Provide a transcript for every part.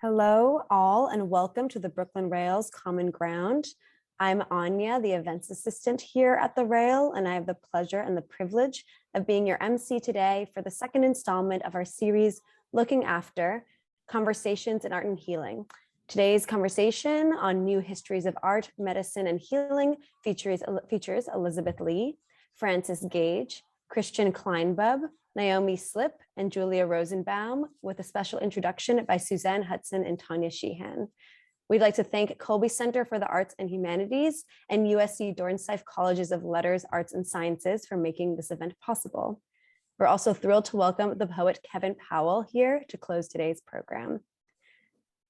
Hello, all, and welcome to the Brooklyn Rail's Common Ground. I'm Anya, the events assistant here at the Rail, and I have the pleasure and the privilege of being your MC today for the second installment of our series, Looking After, Conversations in Art and Healing. Today's conversation on new histories of art, medicine, and healing features Elizabeth Lee, Frances Gage, Christian Kleinbub, Naomi Slipp, and Julia Rosenbaum, with a special introduction by Suzanne, Hudson, and Tanya Sheehan. We'd like to thank Colby Center for the Arts and Humanities and USC Dornsife Colleges of Letters, Arts, and Sciences for making this event possible. We're also thrilled to welcome the poet Kevin Powell here to close today's program.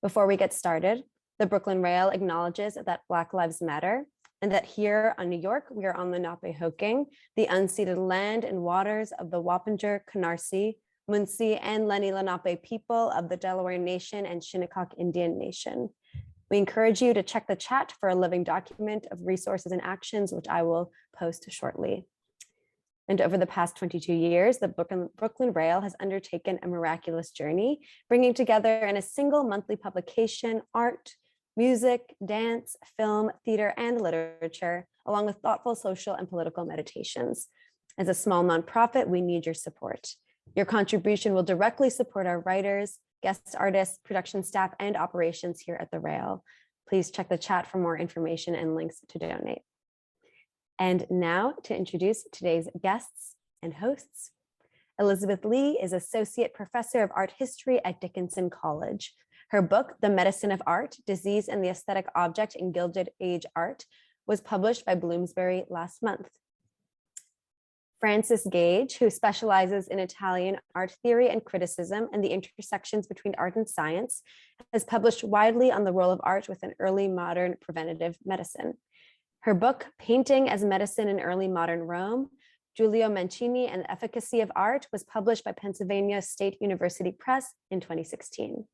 Before we get started, the Brooklyn Rail acknowledges that Black Lives Matter, and that here on New York, we are on Lenape-Hoking, the unceded land and waters of the Wappinger, Canarsie, Munsee, and Lenni Lenape people of the Delaware Nation and Shinnecock Indian Nation. We encourage you to check the chat for a living document of resources and actions, which I will post shortly. And over the past 22 years, the Brooklyn Rail has undertaken a miraculous journey, bringing together in a single monthly publication, art, music, dance, film, theater, and literature, along with thoughtful social and political meditations. As a small nonprofit, we need your support. Your contribution will directly support our writers, guest artists, production staff, and operations here at the Rail. Please check the chat for more information and links to donate. And now to introduce today's guests and hosts. Elizabeth Lee is Associate Professor of Art History at Dickinson College. Her book, The Medicine of Art, Disease and the Aesthetic Object in Gilded Age Art, was published by Bloomsbury last month. Frances Gage, who specializes in Italian art theory and criticism and the intersections between art and science, has published widely on the role of art within early modern preventive medicine. Her book, Painting as Medicine in Early Modern Rome, Giulio Mancini and Efficacy of Art, was published by Pennsylvania State University Press in 2016.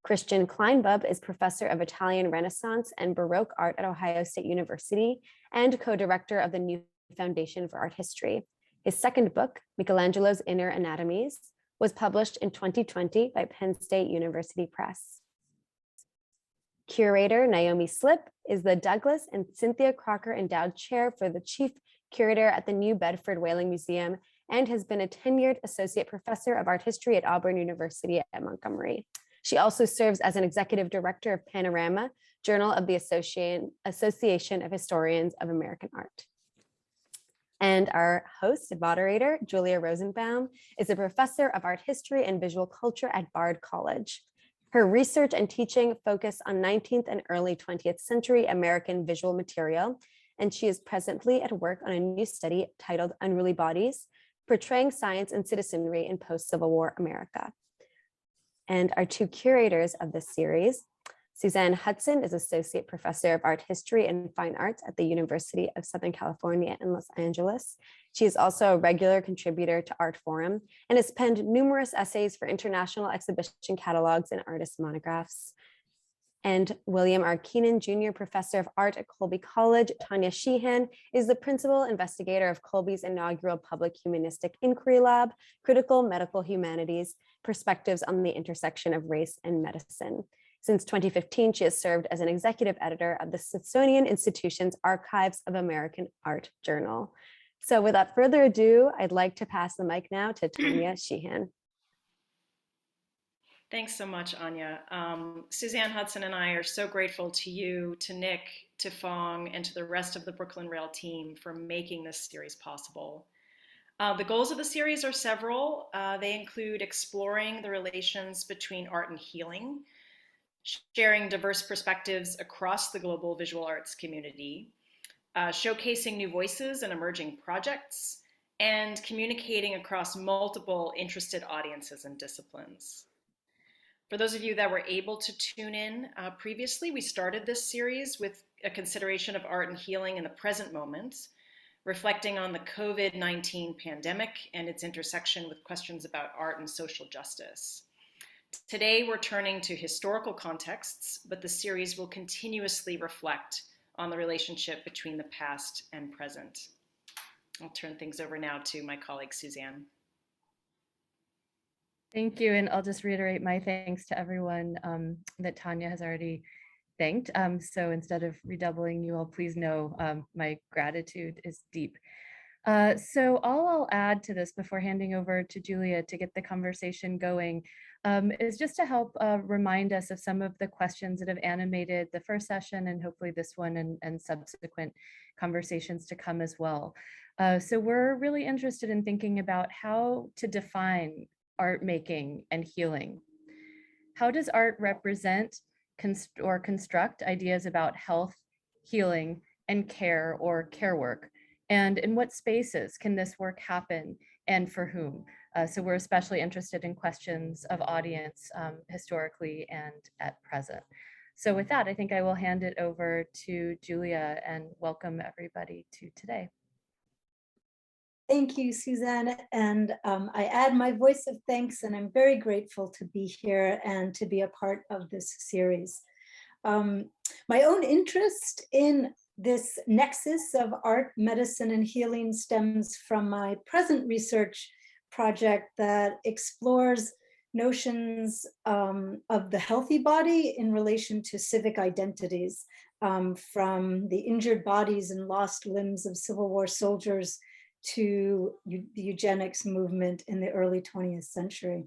Christian Kleinbub is professor of Italian Renaissance and Baroque art at Ohio State University and co-director of the New Foundation for Art History. His second book, Michelangelo's Inner Anatomies, was published in 2020 by Penn State University Press. Curator Naomi Slipp is the Douglas and Cynthia Crocker Endowed Chair for the Chief Curator at the New Bedford Whaling Museum and has been a tenured Associate Professor of Art History at Auburn University at Montgomery. She also serves as an executive director of Panorama, Journal of the Association of Historians of American Art. And our host and moderator, Julia Rosenbaum, is a professor of art history and visual culture at Bard College. Her research and teaching focus on 19th and early 20th century American visual material, and she is presently at work on a new study titled Unruly Bodies, Portraying Science and Citizenry in Post-Civil War America. And our two curators of this series, Suzanne Hudson is Associate Professor of Art History and Fine Arts at the University of Southern California in Los Angeles. She is also a regular contributor to Art Forum and has penned numerous essays for international exhibition catalogs and artist monographs. And William R. Keenan, Jr. Professor of Art at Colby College, Tanya Sheehan, is the principal investigator of Colby's inaugural Public Humanistic Inquiry Lab, Critical Medical Humanities, Perspectives on the Intersection of Race and Medicine. Since 2015, she has served as an executive editor of the Smithsonian Institution's Archives of American Art Journal. So without further ado, I'd like to pass the mic now to Tanya Sheehan. Thanks so much, Anya. Suzanne Hudson and I are so grateful to you, to Nick, to Fong, and to the rest of the Brooklyn Rail team for making this series possible. The goals of the series are several. They include exploring the relations between art and healing, sharing diverse perspectives across the global visual arts community, showcasing new voices and emerging projects, and communicating across multiple interested audiences and disciplines. For those of you that were able to tune in previously, we started this series with a consideration of art and healing in the present moment, reflecting on the COVID-19 pandemic and its intersection with questions about art and social justice. Today, we're turning to historical contexts, but the series will continuously reflect on the relationship between the past and present. I'll turn things over now to my colleague, Suzanne. Thank you. And I'll just reiterate my thanks to everyone that Tanya has already thanked. So instead of redoubling, you all please know my gratitude is deep. So all I'll add to this before handing over to Julia to get the conversation going is just to help remind us of some of the questions that have animated the first session and hopefully this one and subsequent conversations to come as well. So we're really interested in thinking about how to define art making and healing. How does art represent or construct ideas about health, healing, and care or care work? And in what spaces can this work happen and for whom? So we're especially interested in questions of audience historically and at present. So with that, I think I will hand it over to Julia and welcome everybody to today. Thank you, Suzanne. And I add my voice of thanks, and I'm very grateful to be here and to be a part of this series. My own interest in this nexus of art, medicine, and healing stems from my present research project that explores notions of the healthy body in relation to civic identities, from the injured bodies and lost limbs of Civil War soldiers to the eugenics movement in the early 20th century.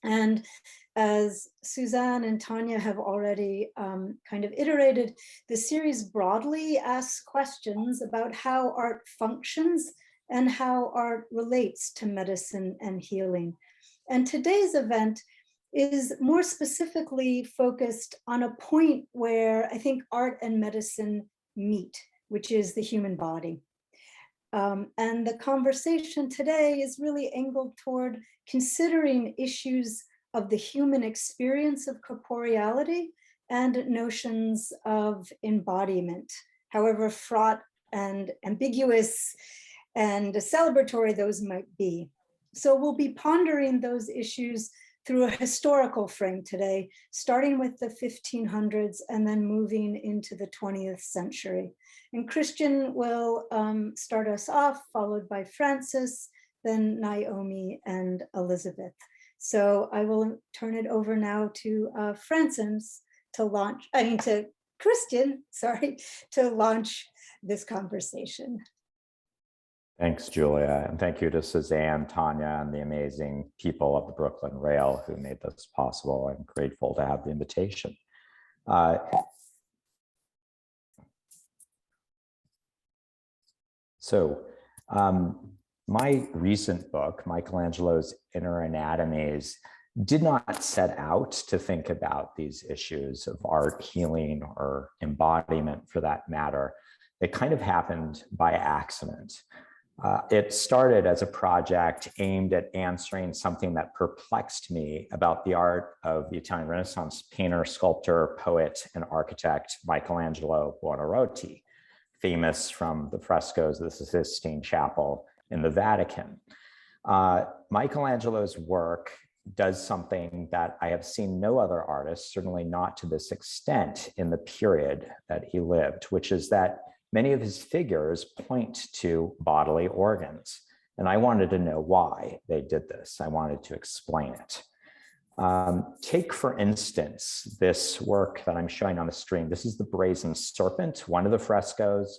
And as Suzanne and Tanya have already kind of iterated, the series broadly asks questions about how art functions and how art relates to medicine and healing. And today's event is more specifically focused on a point where I think art and medicine meet, which is the human body. And the conversation today is really angled toward considering issues of the human experience of corporeality and notions of embodiment, however fraught and ambiguous and celebratory those might be. So we'll be pondering those issues through a historical frame today, starting with the 1500s and then moving into the 20th century. And Christian will start us off, followed by Francis, then Naomi and Elizabeth. So I will turn it over now to Francis to Christian, sorry, to launch this conversation. Thanks, Julia, and thank you to Suzanne, Tanya, and the amazing people of the Brooklyn Rail who made this possible. I'm grateful to have the invitation. My recent book, Michelangelo's Inner Anatomies, did not set out to think about these issues of art, healing, or embodiment for that matter. It kind of happened by accident. It started as a project aimed at answering something that perplexed me about the art of the Italian Renaissance painter, sculptor, poet, and architect Michelangelo Buonarroti, famous from the frescoes of the Sistine Chapel in the Vatican. Michelangelo's work does something that I have seen no other artist, certainly not to this extent in the period that he lived, which is that many of his figures point to bodily organs. And I wanted to know why they did this. I wanted to explain it. Take, for instance, this work that I'm showing on the screen. This is the Brazen Serpent, one of the frescoes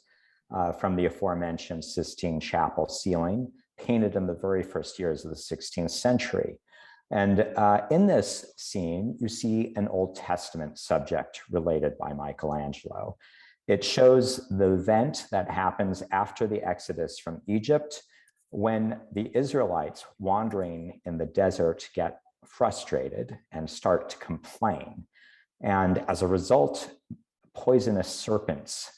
from the aforementioned Sistine Chapel ceiling, painted in the very first years of the 16th century. And in this scene, you see an Old Testament subject related by Michelangelo. It shows the event that happens after the Exodus from Egypt, when the Israelites wandering in the desert get frustrated and start to complain. And as a result, poisonous serpents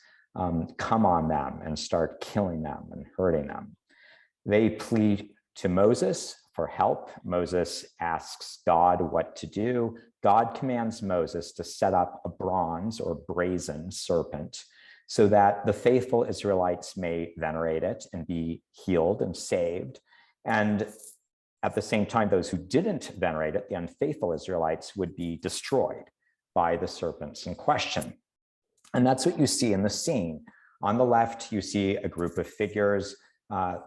come on them and start killing them and hurting them. They plead to Moses for help. Moses asks God what to do. God commands Moses to set up a bronze or brazen serpent so that the faithful Israelites may venerate it and be healed and saved. And at the same time, those who didn't venerate it, the unfaithful Israelites, would be destroyed by the serpents in question. And that's what you see in the scene. On the left, you see a group of figures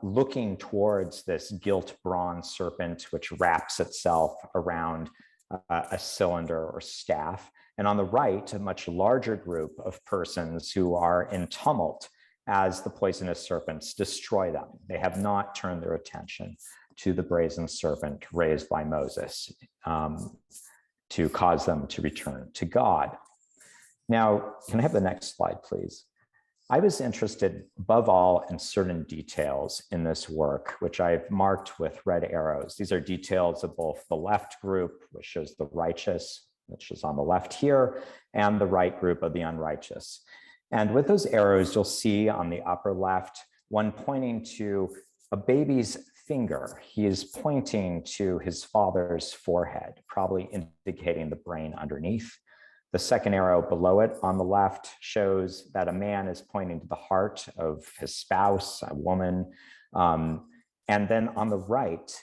looking towards this gilt bronze serpent, which wraps itself around a cylinder or staff. And on the right, a much larger group of persons who are in tumult as the poisonous serpents destroy them. They have not turned their attention to the brazen serpent raised by Moses to cause them to return to God. Now, can I have the next slide, please? I was interested above all in certain details in this work, which I've marked with red arrows. These are details of both the left group, which shows the righteous, which is on the left here, and the right group of the unrighteous. And with those arrows, you'll see on the upper left, one pointing to a baby's finger. He is pointing to his father's forehead, probably indicating the brain underneath. The second arrow below it on the left shows that a man is pointing to the heart of his spouse, a woman. And then on the right,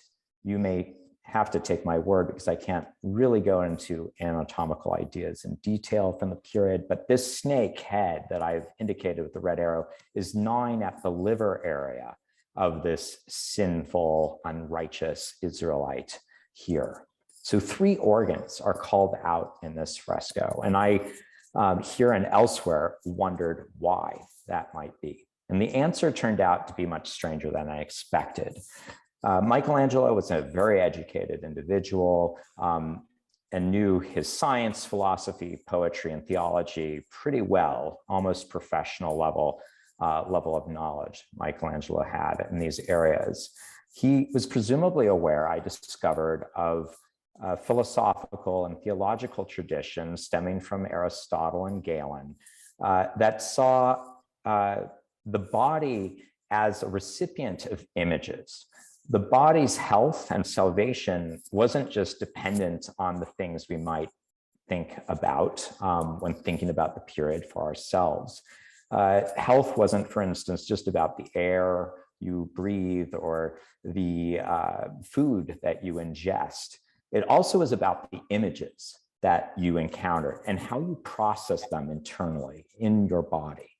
you may have to take my word because I can't really go into anatomical ideas in detail from the period, but this snake head that I've indicated with the red arrow is gnawing at the liver area of this sinful, unrighteous Israelite here. So 3 organs are called out in this fresco. And I, here and elsewhere, wondered why that might be. And the answer turned out to be much stranger than I expected. Michelangelo was a very educated individual and knew his science, philosophy, poetry, and theology pretty well, almost professional level of knowledge Michelangelo had in these areas. He was presumably aware, I discovered, of philosophical and theological traditions stemming from Aristotle and Galen that saw the body as a recipient of images. The body's health and salvation wasn't just dependent on the things we might think about when thinking about the period for ourselves. Health wasn't, for instance, just about the air you breathe or the food that you ingest. It also is about the images that you encounter and how you process them internally in your body.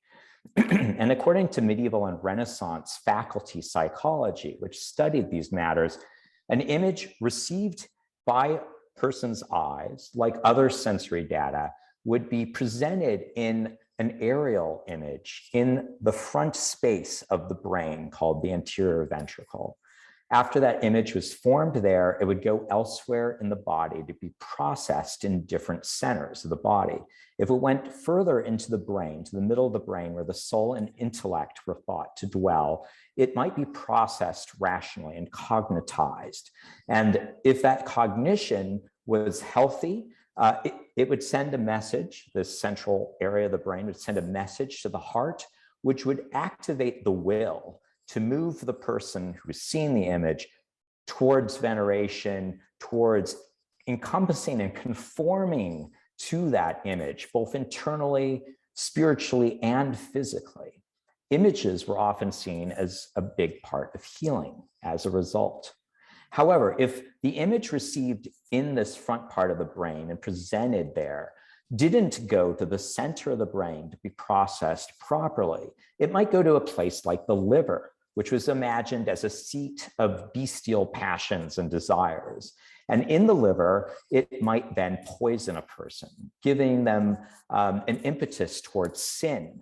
And according to medieval and Renaissance faculty psychology, which studied these matters, an image received by a person's eyes, like other sensory data, would be presented in an aerial image in the front space of the brain called the anterior ventricle. After that image was formed there, it would go elsewhere in the body to be processed in different centers of the body. If it went further into the brain, to the middle of the brain where the soul and intellect were thought to dwell, it might be processed rationally and cognitized. And if that cognition was healthy, it would send a message, this central area of the brain would send a message to the heart, which would activate the will to move the person who's seen the image towards veneration, towards encompassing and conforming to that image, both internally, spiritually, and physically. Images were often seen as a big part of healing as a result. However, if the image received in this front part of the brain and presented there didn't go to the center of the brain to be processed properly, it might go to a place like the liver, which was imagined as a seat of bestial passions and desires. And in the liver, it might then poison a person, giving them an impetus towards sin.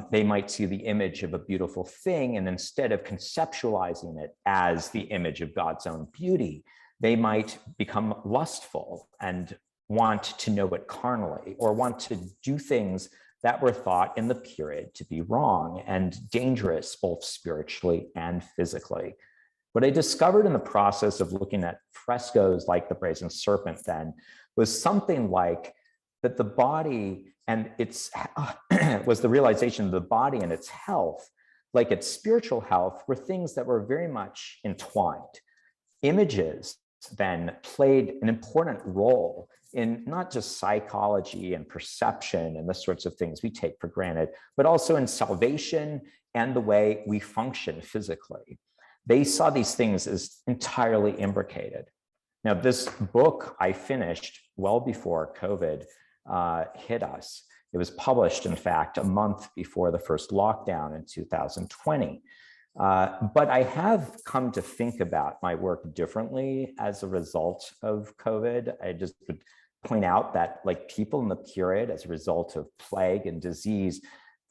They might see the image of a beautiful thing, and instead of conceptualizing it as the image of God's own beauty, they might become lustful and want to know it carnally, or want to do things that were thought in the period to be wrong and dangerous, both spiritually and physically. What I discovered in the process of looking at frescoes like the Brazen Serpent then was something like that the body and its was the realization of the body and its health, like its spiritual health, were things that were very much entwined. Images then played an important role in not just psychology and perception and the sorts of things we take for granted, but also in salvation and the way we function physically. They saw these things as entirely imbricated. Now, this book I finished well before COVID hit us. It was published, in fact, a month before the first lockdown in 2020. But I have come to think about my work differently as a result of COVID. I just would point out that like people in the period as a result of plague and disease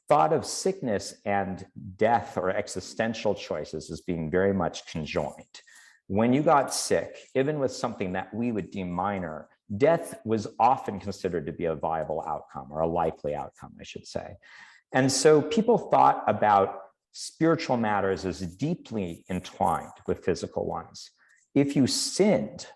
thought of sickness and death or existential choices as being very much conjoined. When you got sick, even with something that we would deem minor, death was often considered to be a viable outcome, or a likely outcome, I should say. And so people thought about spiritual matters as deeply entwined with physical ones. If you sinned,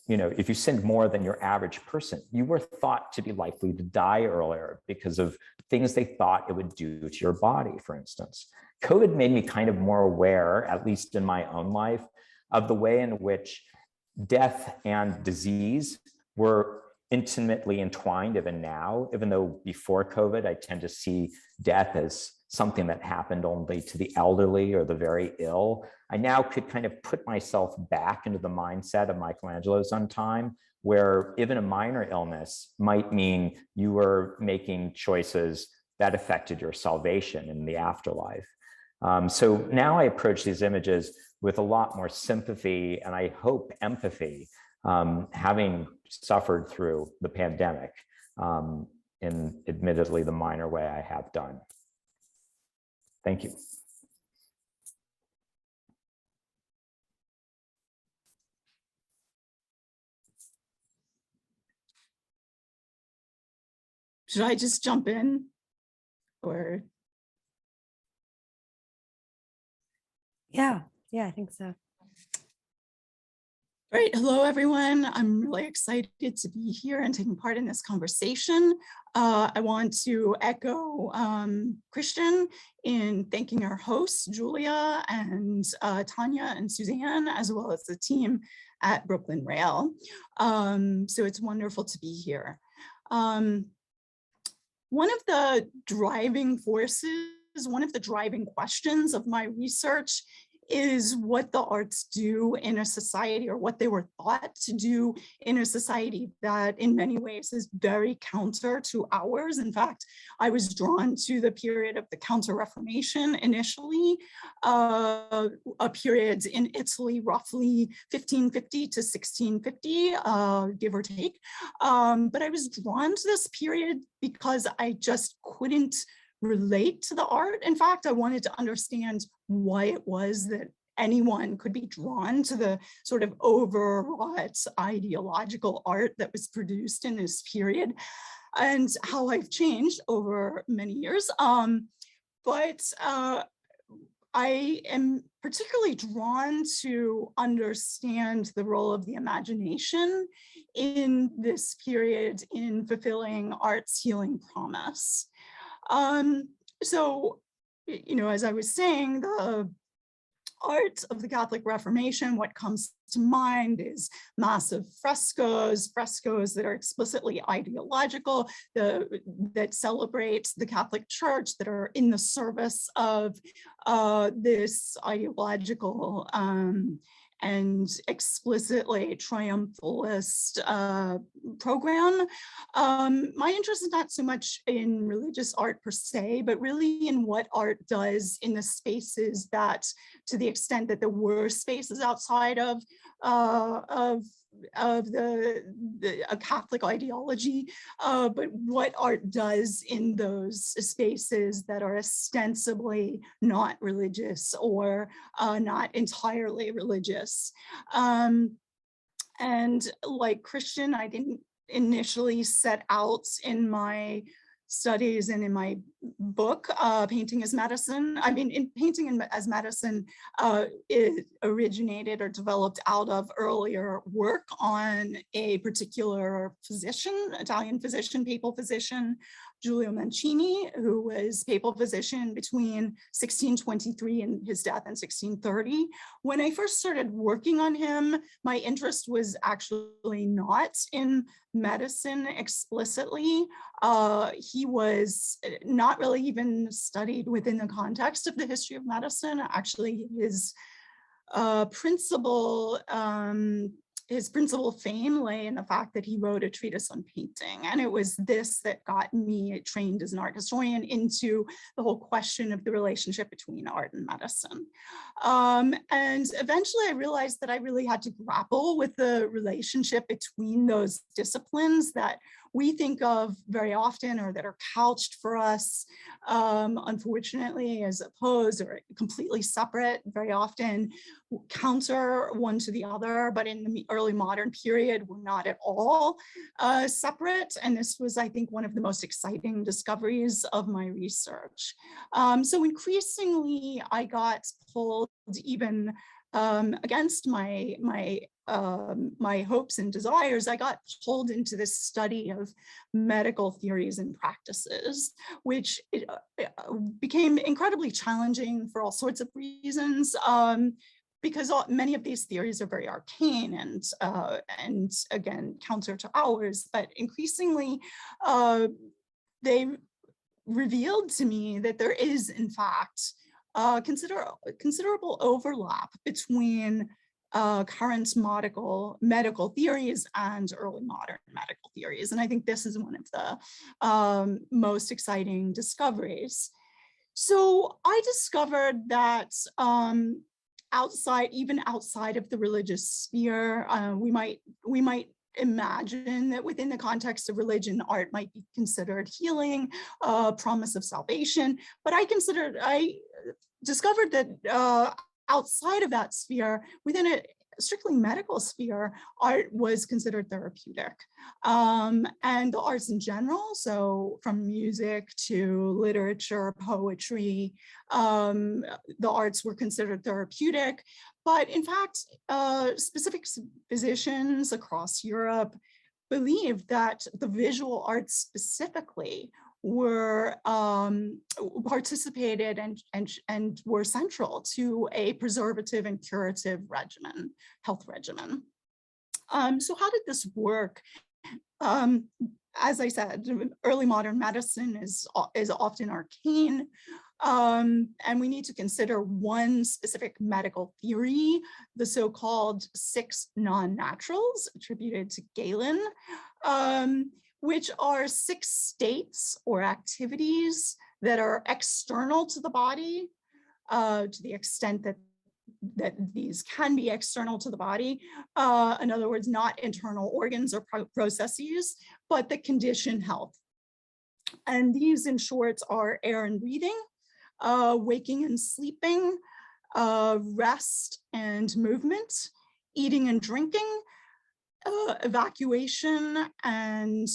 if you sinned more than your average person, you were thought to be likely to die earlier because of things they thought it would do to your body, for instance. COVID made me kind of more aware, at least in my own life, of the way in which death and disease were intimately entwined even now, even though before COVID, I tend to see death as something that happened only to the elderly or the very ill. I now could kind of put myself back into the mindset of Michelangelo's own time, where even a minor illness might mean you were making choices that affected your salvation in the afterlife. So now I approach these images with a lot more sympathy and I hope empathy, having suffered through the pandemic in admittedly the minor way I have done. Thank you. Should I just jump in or? Yeah, I think so. Great. Hello, everyone. I'm really excited to be here and taking part in this conversation. I want to echo Christian in thanking our hosts, Julia and Tanya and Suzanne, as well as the team at Brooklyn Rail. So it's wonderful to be here. One of the driving forces, one of the driving questions of my research is what the arts do in a society, or what they were thought to do in a society that in many ways is very counter to ours. In fact, I was drawn to the period of the Counter-Reformation initially, a period in Italy, roughly 1550 to 1650, give or take. But I was drawn to this period because I just couldn't relate to the art. In fact, I wanted to understand why it was that anyone could be drawn to the sort of overwrought ideological art that was produced in this period, and how I've changed over many years. But I am particularly drawn to understand the role of the imagination in this period in fulfilling art's healing promise. So, as I was saying, the art of the Catholic Reformation, what comes to mind is massive frescoes that are explicitly ideological, that celebrate the Catholic Church, that are in the service of this ideological and explicitly triumphalist program. My interest is not so much in religious art per se, but really in what art does in the spaces that, to the extent that there were spaces outside of a Catholic ideology, but what art does in those spaces that are ostensibly not religious or not entirely religious. And like Christian, I didn't initially set out in my studies and in my book, Painting as Medicine. I mean, in Painting as Medicine, it originated or developed out of earlier work on a particular physician, Italian physician, papal physician, Giulio Mancini, who was papal physician between 1623 and his death in 1630. When I first started working on him, my interest was actually not in medicine explicitly. He was not really even studied within the context of the history of medicine. Actually, his principal his principal fame lay in the fact that he wrote a treatise on painting. And it was this that got me trained as an art historian into the whole question of the relationship between art and medicine. And eventually I realized that I really had to grapple with the relationship between those disciplines that we think of very often, or that are couched for us, unfortunately, as opposed or completely separate, very often counter one to the other, but in the early modern period, were not at all separate. And this was, I think, one of the most exciting discoveries of my research. So increasingly, I got pulled even against my hopes and desires. I got pulled into this study of medical theories and practices, which became incredibly challenging for all sorts of reasons. Because many of these theories are very arcane and again, counter to ours, but increasingly they revealed to me that there is, in fact, considerable overlap between current medical theories and early modern medical theories. And I think this is one of the most exciting discoveries. So I discovered that even outside of the religious sphere, we might imagine that within the context of religion, art might be considered healing, promise of salvation. But I discovered that outside of that sphere, within a strictly medical sphere, art was considered therapeutic. And the arts in general, so from music to literature, poetry, the arts were considered therapeutic. But in fact, specific physicians across Europe believed that the visual arts specifically were participated and were central to a preservative and curative health regimen. So how did this work? As I said, early modern medicine is often arcane, and we need to consider one specific medical theory, the so-called 6 non-naturals attributed to Galen, which are 6 states or activities that are external to the body, to the extent that these can be external to the body. In other words, not internal organs or processes, but that condition health. And these, in short, are air and breathing, waking and sleeping, rest and movement, eating and drinking, evacuation and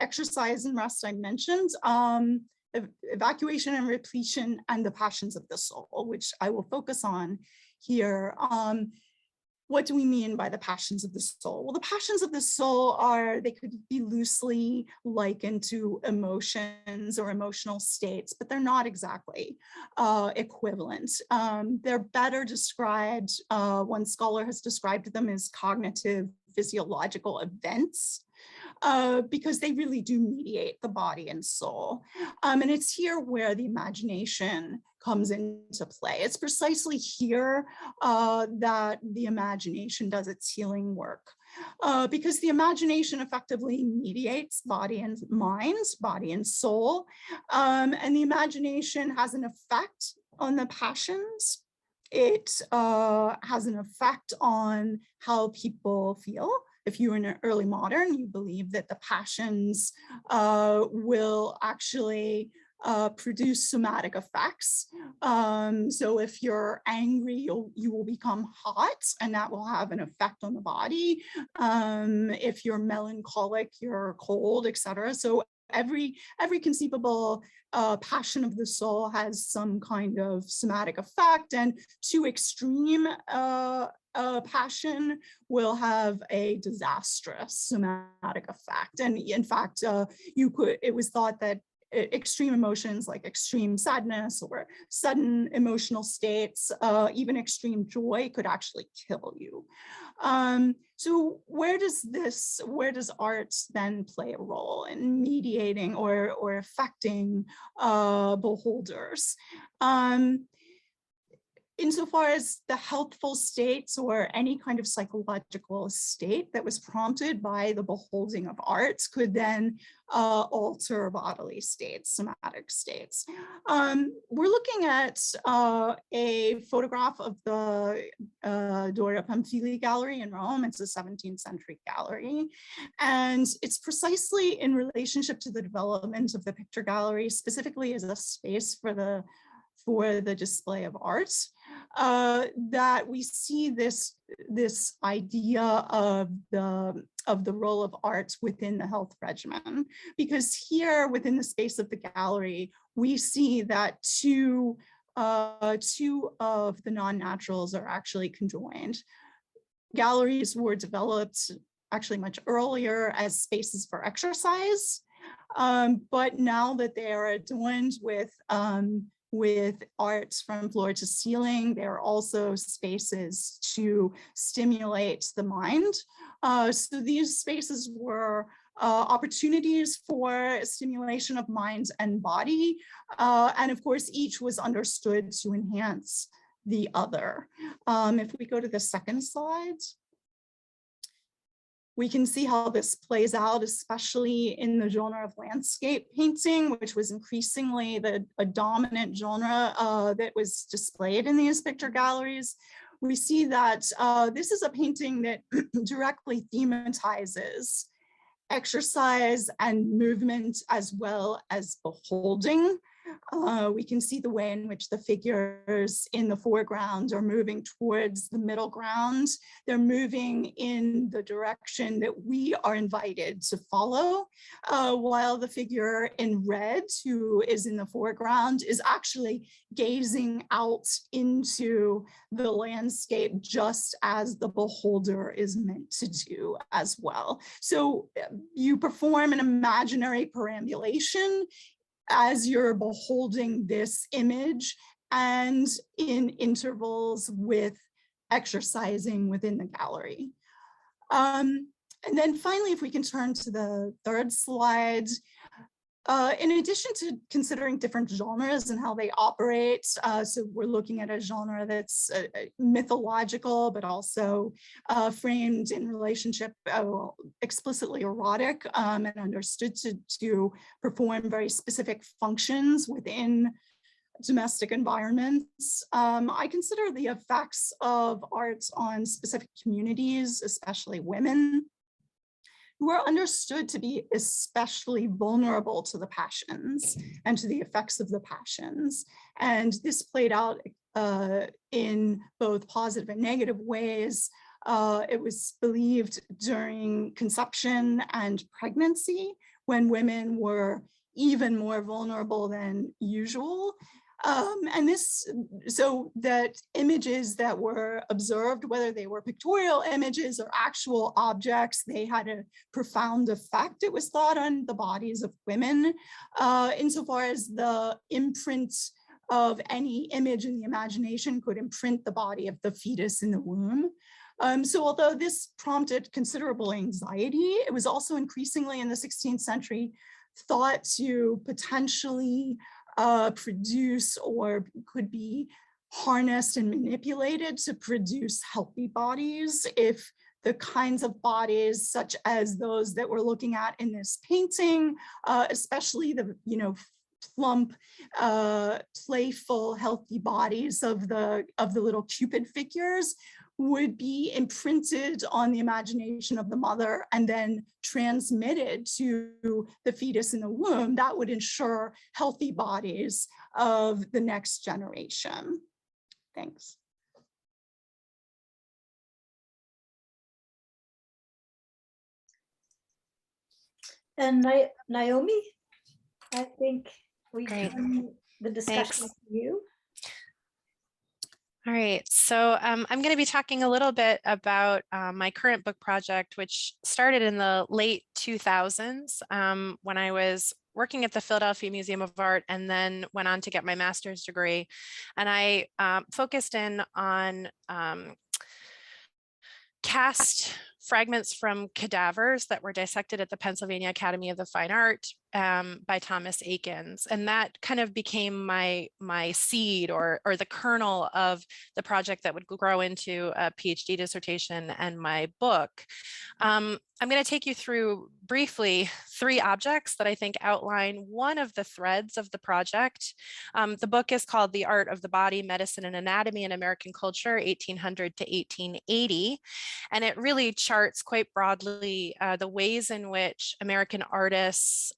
exercise and rest I mentioned, evacuation and repletion, and the passions of the soul, which I will focus on here. What do we mean by the passions of the soul? Well, the passions of the soul they could be loosely likened to emotions or emotional states, but they're not exactly equivalent. They're better described, one scholar has described them as cognitive physiological events, because they really do mediate the body and soul. And it's here where the imagination comes into play. It's precisely here that the imagination does its healing work, because the imagination effectively mediates body and mind, body and soul, and the imagination has an effect on the passions. It has an effect on how people feel. If you're in an early modern, you believe that the passions will actually produce somatic effects. So if you're angry, you will become hot, and that will have an effect on the body. If you're melancholic, you're cold, etc. So every conceivable passion of the soul has some kind of somatic effect, and too extreme passion will have a disastrous somatic effect. And in fact, it was thought that extreme emotions like extreme sadness or sudden emotional states, even extreme joy, could actually kill you. So where does art then play a role in mediating or affecting beholders? insofar as the healthful states or any kind of psychological state that was prompted by the beholding of art could then alter bodily states, somatic states. We're looking at a photograph of the Doria Pemphily gallery in Rome. It's a 17th century gallery. And it's precisely in relationship to the development of the picture gallery, specifically as a space for the display of art, that we see this idea of the role of art within the health regimen. Because here within the space of the gallery, we see that two of the non-naturals are actually conjoined. Galleries were developed actually much earlier as spaces for exercise, but now that they are adorned with art from floor to ceiling, there are also spaces to stimulate the mind. So these spaces were opportunities for stimulation of mind and body. And of course, each was understood to enhance the other. If we go to the second slide, we can see how this plays out, especially in the genre of landscape painting, which was increasingly a dominant genre that was displayed in these picture galleries. We see that this is a painting that directly thematizes exercise and movement as well as beholding. We can see the way in which the figures in the foreground are moving towards the middle ground. They're moving in the direction that we are invited to follow, while the figure in red, who is in the foreground, is actually gazing out into the landscape just as the beholder is meant to do as well. So you perform an imaginary perambulation as you're beholding this image and in intervals with exercising within the gallery. And then finally, if we can turn to the third slide, in addition to considering different genres and how they operate, so we're looking at a genre that's mythological, but also framed in relationship, explicitly erotic, and understood to perform very specific functions within domestic environments. I consider the effects of art on specific communities, especially women, who are understood to be especially vulnerable to the passions and to the effects of the passions. And this played out in both positive and negative ways. It was believed during conception and pregnancy, when women were even more vulnerable than usual. So that images that were observed, whether they were pictorial images or actual objects, they had a profound effect, it was thought, on the bodies of women, insofar as the imprint of any image in the imagination could imprint the body of the fetus in the womb. So although this prompted considerable anxiety, it was also increasingly in the 16th century thought to potentially produce, or could be harnessed and manipulated to produce healthy bodies, if the kinds of bodies such as those that we're looking at in this painting, especially the plump, playful, healthy bodies of the little Cupid figures, would be imprinted on the imagination of the mother and then transmitted to the fetus in the womb. That would ensure healthy bodies of the next generation. Thanks. And Naomi, I think we turn the discussion to you. All right, so I'm going to be talking a little bit about my current book project, which started in the late 2000s when I was working at the Philadelphia Museum of Art, and then went on to get my master's degree. And I focused in on cast fragments from cadavers that were dissected at the Pennsylvania Academy of the Fine Art by Thomas Eakins, and that kind of became my seed or the kernel of the project that would grow into a PhD dissertation and my book. I'm going to take you through briefly 3 objects that I think outline one of the threads of the project. The book is called The Art of the Body, Medicine and Anatomy in American Culture, 1800 to 1880. And it really charts quite broadly the ways in which American artists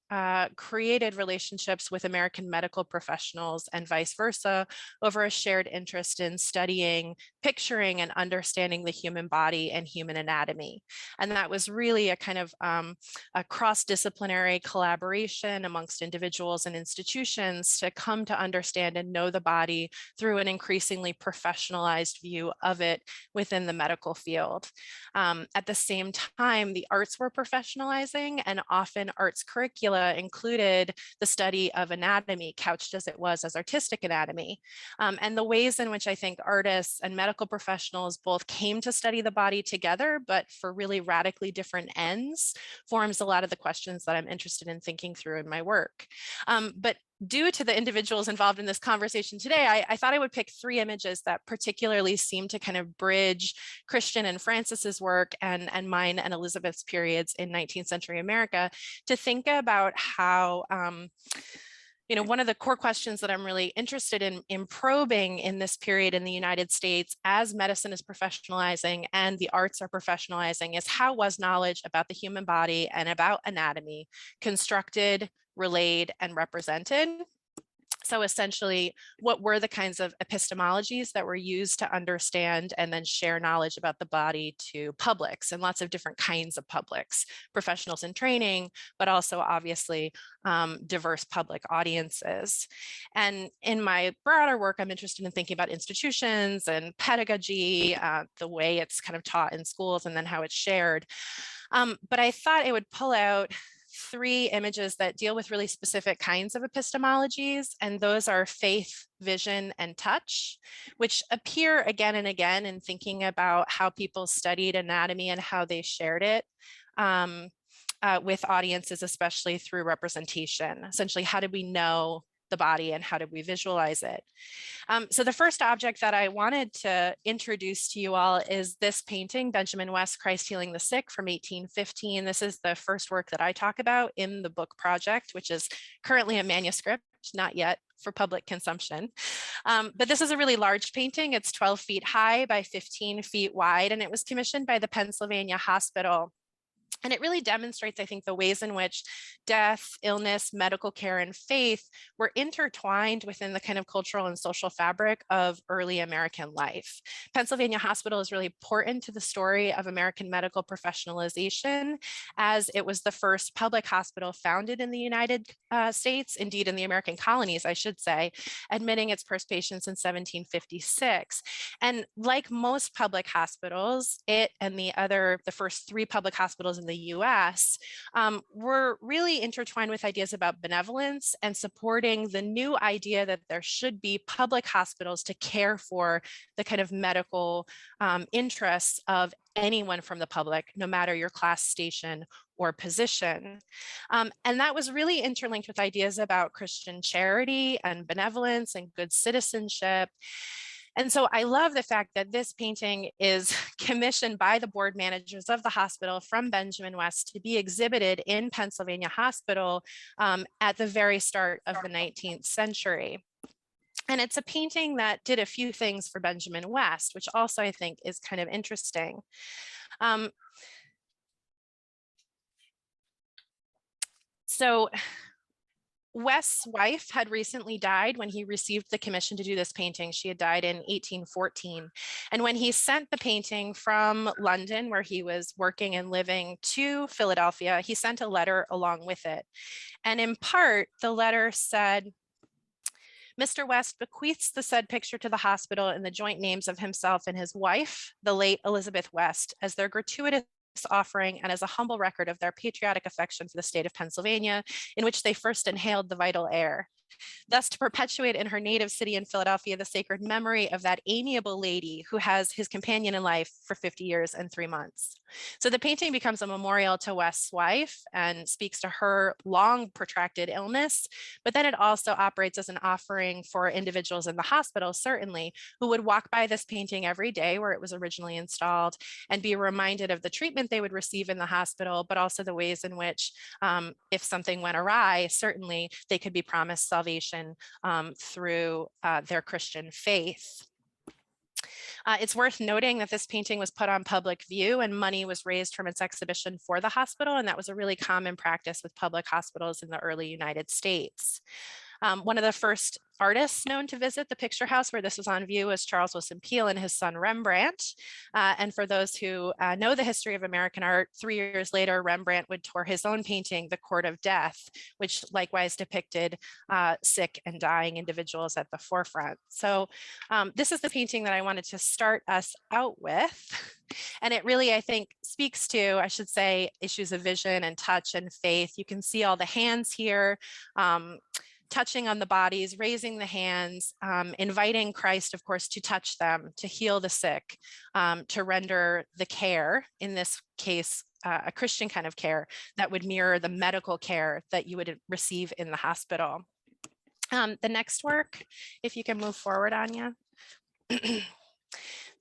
created relationships with American medical professionals and vice versa over a shared interest in studying, picturing, and understanding the human body and human anatomy. And that was really a kind of a cross-disciplinary collaboration amongst individuals and institutions to come to understand and know the body through an increasingly professionalized view of it within the medical field. At the same time, the arts were professionalizing, and often arts curricula included the study of anatomy, couched as it was as artistic anatomy. And the ways in which I think artists and medical professionals both came to study the body together, but for really radically different ends, forms a lot of the questions that I'm interested in thinking through in my work. But due to the individuals involved in this conversation today, I thought I would pick 3 images that particularly seem to kind of bridge Christian and Francis's work and mine and Elizabeth's periods in 19th century America to think about how one of the core questions that I'm really interested in probing in this period in the United States as medicine is professionalizing and the arts are professionalizing is how was knowledge about the human body and about anatomy constructed, relayed, and represented? So essentially, what were the kinds of epistemologies that were used to understand and then share knowledge about the body to publics, and lots of different kinds of publics, professionals in training, but also obviously diverse public audiences. And in my broader work, I'm interested in thinking about institutions and pedagogy, the way it's kind of taught in schools and then how it's shared. But I thought I would pull out 3 images that deal with really specific kinds of epistemologies, and those are faith, vision, and touch, which appear again and again in thinking about how people studied anatomy and how they shared it with audiences, especially through representation. Essentially, how did we know the body and how did we visualize it? So the first object that I wanted to introduce to you all is this painting, Benjamin West, Christ Healing the Sick from 1815. This is the first work that I talk about in the book project, which is currently a manuscript, not yet for public consumption. But this is a really large painting. It's 12 feet high by 15 feet wide, and it was commissioned by the Pennsylvania Hospital. And it really demonstrates, I think, the ways in which death, illness, medical care, and faith were intertwined within the kind of cultural and social fabric of early American life. Pennsylvania Hospital is really important to the story of American medical professionalization, as it was the first public hospital founded in the United States, indeed in the American colonies, I should say, admitting its first patients in 1756. And like most public hospitals, it and the first 3 public hospitals in the US were really intertwined with ideas about benevolence and supporting the new idea that there should be public hospitals to care for the kind of medical interests of anyone from the public, no matter your class, station, or position. And that was really interlinked with ideas about Christian charity and benevolence and good citizenship. And so I love the fact that this painting is commissioned by the board managers of the hospital from Benjamin West to be exhibited in Pennsylvania Hospital at the very start of the 19th century. And it's a painting that did a few things for Benjamin West, which also I think is kind of interesting. So West's wife had recently died when he received the commission to do this painting. She had died in 1814. And when he sent the painting from London, where he was working and living, to Philadelphia, he sent a letter along with it. And in part, the letter said, Mr. West bequeaths the said picture to the hospital in the joint names of himself and his wife, the late Elizabeth West, as their gratuitous offering and as a humble record of their patriotic affection for the state of Pennsylvania, in which they first inhaled the vital air. thus to perpetuate in her native city in Philadelphia the sacred memory of that amiable lady who has his companion in life for 50 years and 3 months. So the painting becomes a memorial to West's wife and speaks to her long protracted illness, but then it also operates as an offering for individuals in the hospital, certainly, who would walk by this painting every day where it was originally installed and be reminded of the treatment they would receive in the hospital, but also the ways in which, if something went awry, certainly they could be promised salvation through their Christian faith. It's worth noting that this painting was put on public view and money was raised from its exhibition for the hospital, and that was a really common practice with public hospitals in the early United States. One of the first artists known to visit the picture house where this was on view was Charles Willson Peale and his son Rembrandt. And for those who know the history of American art, 3 years later, Rembrandt would tour his own painting, The Court of Death, which likewise depicted sick and dying individuals at the forefront. So this is the painting that I wanted to start us out with. And it really, I think, speaks to, I should say, issues of vision and touch and faith. You can see all the hands here. Touching on the bodies, raising the hands, inviting Christ, of course, to touch them, to heal the sick, to render the care, in this case, a Christian kind of care that would mirror the medical care that you would receive in the hospital. The next work, if you can move forward, Anya.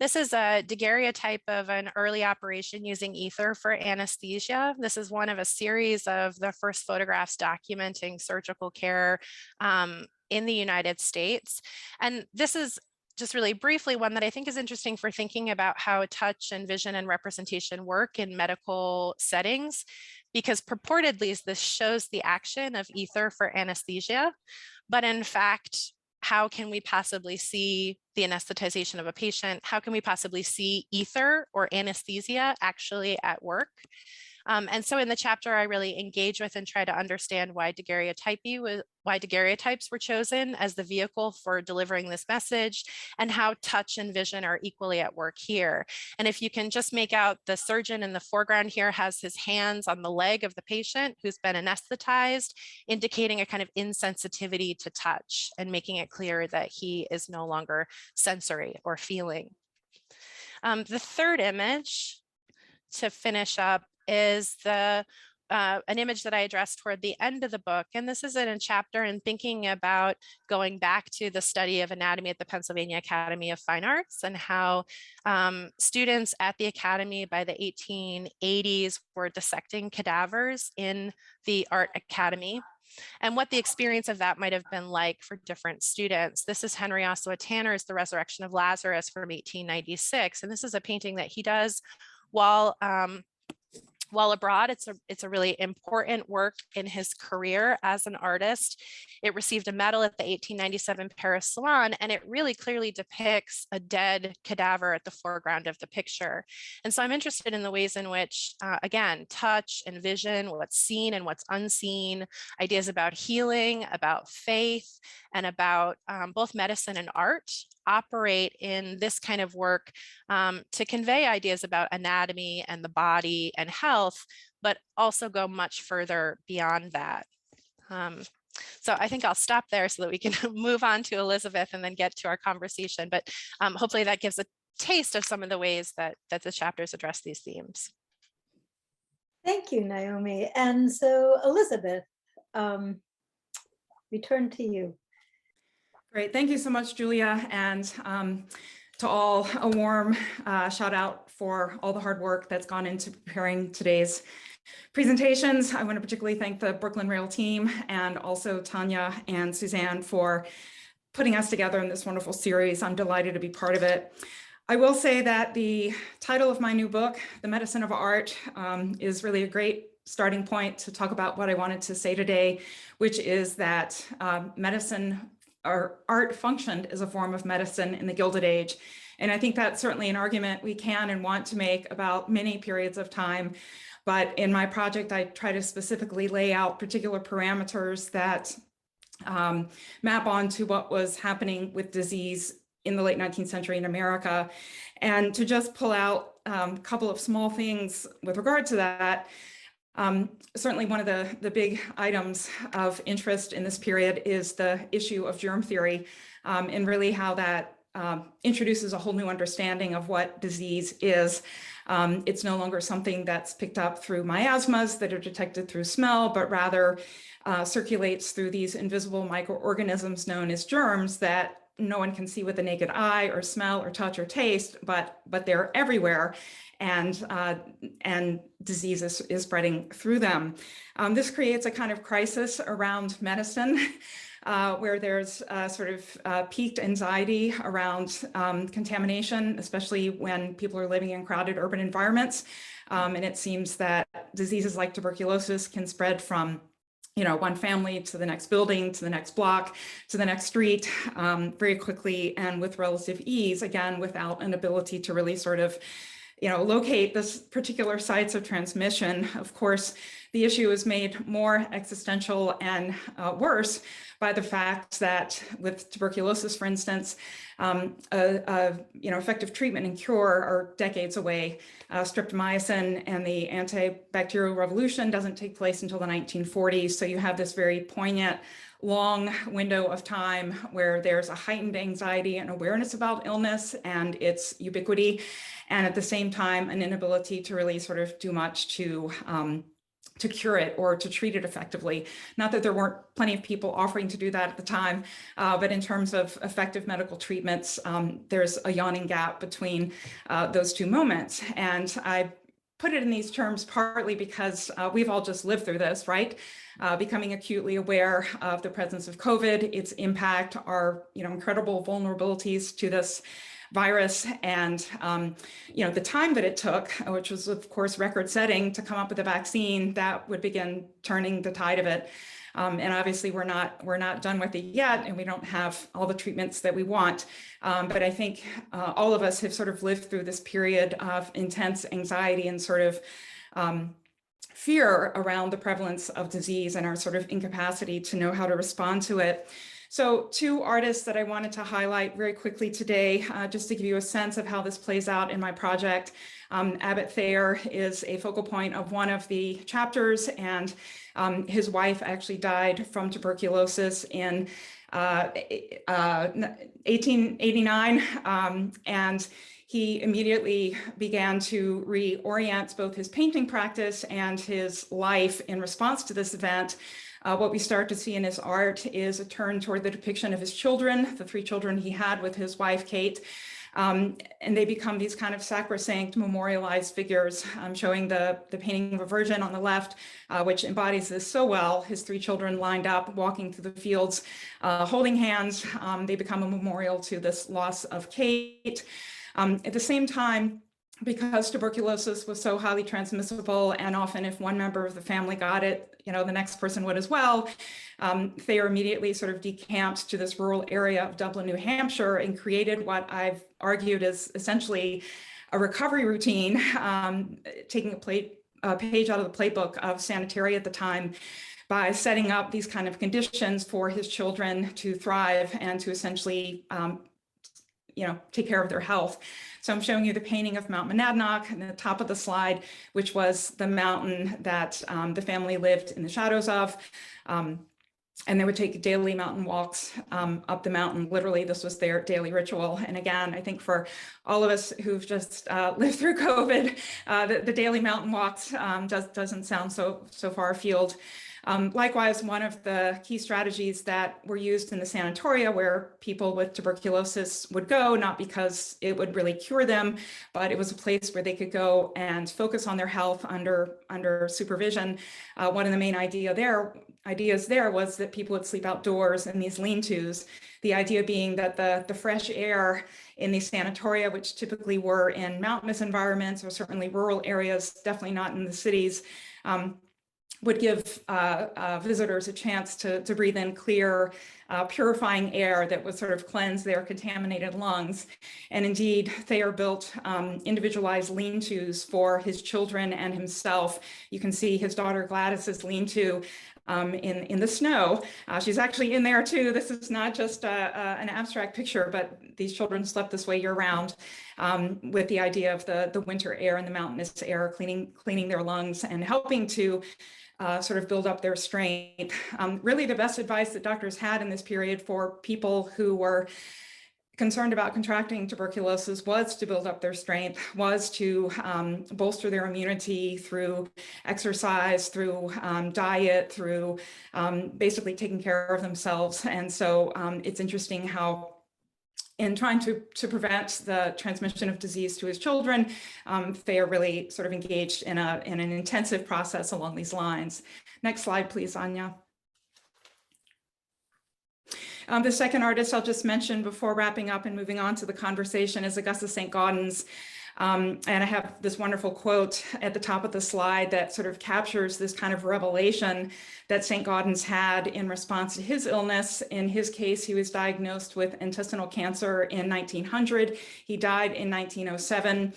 This is a daguerreotype of an early operation using ether for anesthesia. This is one of a series of the first photographs documenting surgical care in the United States. And this is just really briefly one that I think is interesting for thinking about how touch and vision and representation work in medical settings, because purportedly this shows the action of ether for anesthesia, but in fact, how can we possibly see the anesthetization of a patient? How can we possibly see ether or anesthesia actually at work? And so in the chapter, I really engage with and try to understand why daguerreotypes were chosen as the vehicle for delivering this message, and how touch and vision are equally at work here. And if you can just make out, the surgeon in the foreground here has his hands on the leg of the patient who's been anesthetized, indicating a kind of insensitivity to touch and making it clear that he is no longer sensory or feeling. The third image to finish up is an image that I addressed toward the end of the book. And this is in a chapter in thinking about going back to the study of anatomy at the Pennsylvania Academy of Fine Arts, and how students at the Academy by the 1880s were dissecting cadavers in the Art Academy, and what the experience of that might have been like for different students. This is Henry Ossawa Tanner's The Resurrection of Lazarus from 1896. And this is a painting that he does while abroad. It's a really important work in his career as an artist. It received a medal at the 1897 Paris Salon, and it really clearly depicts a dead cadaver at the foreground of the picture. And so I'm interested in the ways in which, again, touch and vision, what's seen and what's unseen, ideas about healing, about faith, and about both medicine and art operate in this kind of work to convey ideas about anatomy and the body and health, but also go much further beyond that. So I think I'll stop there so that we can move on to Elizabeth and then get to our conversation. But hopefully that gives a taste of some of the ways that the chapters address these themes. Thank you, Naomi. And so Elizabeth, we turn to you. Great, thank you so much, Julia, and to all, a warm shout out for all the hard work that's gone into preparing today's presentations. I want to particularly thank the Brooklyn Rail team and also Tanya and Suzanne for putting us together in this wonderful series. I'm delighted to be part of it. I will say that the title of my new book, The Medicine of Art, is really a great starting point to talk about what I wanted to say today, which is that medicine or art functioned as a form of medicine in the Gilded Age. And I think that's certainly an argument we can and want to make about many periods of time. But in my project, I try to specifically lay out particular parameters that map onto what was happening with disease in the late 19th century in America. And to just pull out a couple of small things with regard to that, Certainly one of the big items of interest in this period is the issue of germ theory, and really how that introduces a whole new understanding of what disease is. It's no longer something that's picked up through miasmas that are detected through smell, but rather circulates through these invisible microorganisms known as germs that no one can see with the naked eye or smell or touch or taste, but they're everywhere, and disease is spreading through them. This creates a kind of crisis around medicine, where there's sort of peaked anxiety around contamination, especially when people are living in crowded urban environments. And it seems that diseases like tuberculosis can spread from one family to the next building, to the next block, to the next street, very quickly and with relative ease, again, without an ability to really sort of locate this particular sites of transmission. Of course, the issue is made more existential and worse by the fact that with tuberculosis, for instance, effective treatment and cure are decades away. Streptomycin and the antibacterial revolution doesn't take place until the 1940s. So you have this very poignant, long window of time where there's a heightened anxiety and awareness about illness and its ubiquity, and at the same time, an inability to really sort of do much to cure it or to treat it effectively. Not that there weren't plenty of people offering to do that at the time, but in terms of effective medical treatments, there's a yawning gap between those two moments. And I put it in these terms partly because we've all just lived through this, right? Becoming acutely aware of the presence of COVID, its impact, our incredible vulnerabilities to this virus, and the time that it took, which was of course record-setting, to come up with a vaccine that would begin turning the tide of it. And obviously we're not done with it yet, and we don't have all the treatments that we want. But I think all of us have sort of lived through this period of intense anxiety and sort of fear around the prevalence of disease and our sort of incapacity to know how to respond to it. So two artists that I wanted to highlight very quickly today, just to give you a sense of how this plays out in my project. Abbott Thayer is a focal point of one of the chapters, and his wife actually died from tuberculosis in 1889, and he immediately began to reorient both his painting practice and his life in response to this event. What we start to see in his art is a turn toward the depiction of his children, the three children he had with his wife, Kate. And they become these kind of sacrosanct, memorialized figures. I'm showing the painting of a virgin on the left, which embodies this so well. His three children lined up, walking through the fields, holding hands. They become a memorial to this loss of Kate. At the same time, because tuberculosis was so highly transmissible, and often if one member of the family got it, the next person would as well, Thayer immediately sort of decamped to this rural area of Dublin, New Hampshire, and created what I've argued is essentially a recovery routine, taking a page out of the playbook of sanitary at the time, by setting up these kind of conditions for his children to thrive and to essentially take care of their health. So I'm showing you the painting of Mount Monadnock at the top of the slide, which was the mountain that the family lived in the shadows of. And they would take daily mountain walks up the mountain. Literally, this was their daily ritual. And again, I think for all of us who've just lived through COVID, the daily mountain walks doesn't sound so far afield. Likewise, one of the key strategies that were used in the sanatoria, where people with tuberculosis would go, not because it would really cure them, but it was a place where they could go and focus on their health under supervision. One of the main ideas there was that people would sleep outdoors in these lean-tos. The idea being that the fresh air in these sanatoria, which typically were in mountainous environments or certainly rural areas, definitely not in the cities, would give visitors a chance to breathe in clear, purifying air that would sort of cleanse their contaminated lungs. And indeed, Thayer built individualized lean-tos for his children and himself. You can see his daughter Gladys's lean-to in the snow. She's actually in there too. This is not just an abstract picture, but these children slept this way year-round with the idea of the winter air and the mountainous air cleaning their lungs and helping to sort of build up their strength. Really the best advice that doctors had in this period for people who were concerned about contracting tuberculosis was to build up their strength, was to bolster their immunity through exercise, through diet, through basically taking care of themselves. And so it's interesting how in trying to prevent the transmission of disease to his children, Thayer really sort of engaged in an intensive process along these lines. Next slide, please, Anya. The second artist I'll just mention before wrapping up and moving on to the conversation is Augusta St. Gaudens. And I have this wonderful quote at the top of the slide that sort of captures this kind of revelation that St. Gaudens had in response to his illness. In his case, he was diagnosed with intestinal cancer in 1900. He died in 1907.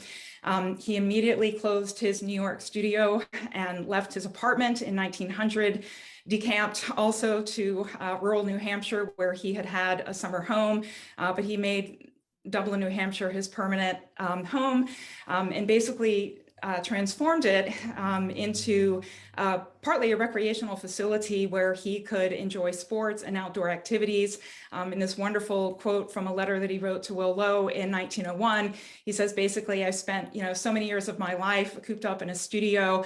He immediately closed his New York studio and left his apartment in 1900. Decamped also to rural New Hampshire, where he had a summer home, but he made Dublin, New Hampshire his permanent home, and basically transformed it into partly a recreational facility where he could enjoy sports and outdoor activities. In this wonderful quote from a letter that he wrote to Will Lowe in 1901, he says, basically, I spent so many years of my life cooped up in a studio.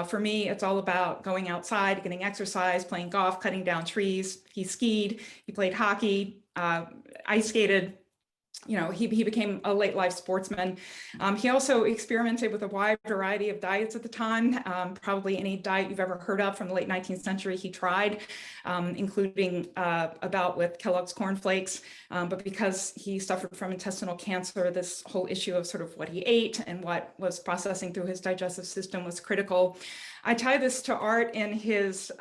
For me, it's all about going outside, getting exercise, playing golf, cutting down trees. He skied, he played hockey, ice skated. He became a late life sportsman. He also experimented with a wide variety of diets at the time, probably any diet you've ever heard of from the late 19th century he tried, including a bout with Kellogg's cornflakes. But because he suffered from intestinal cancer, this whole issue of sort of what he ate and what was processing through his digestive system was critical. I tie this to art in his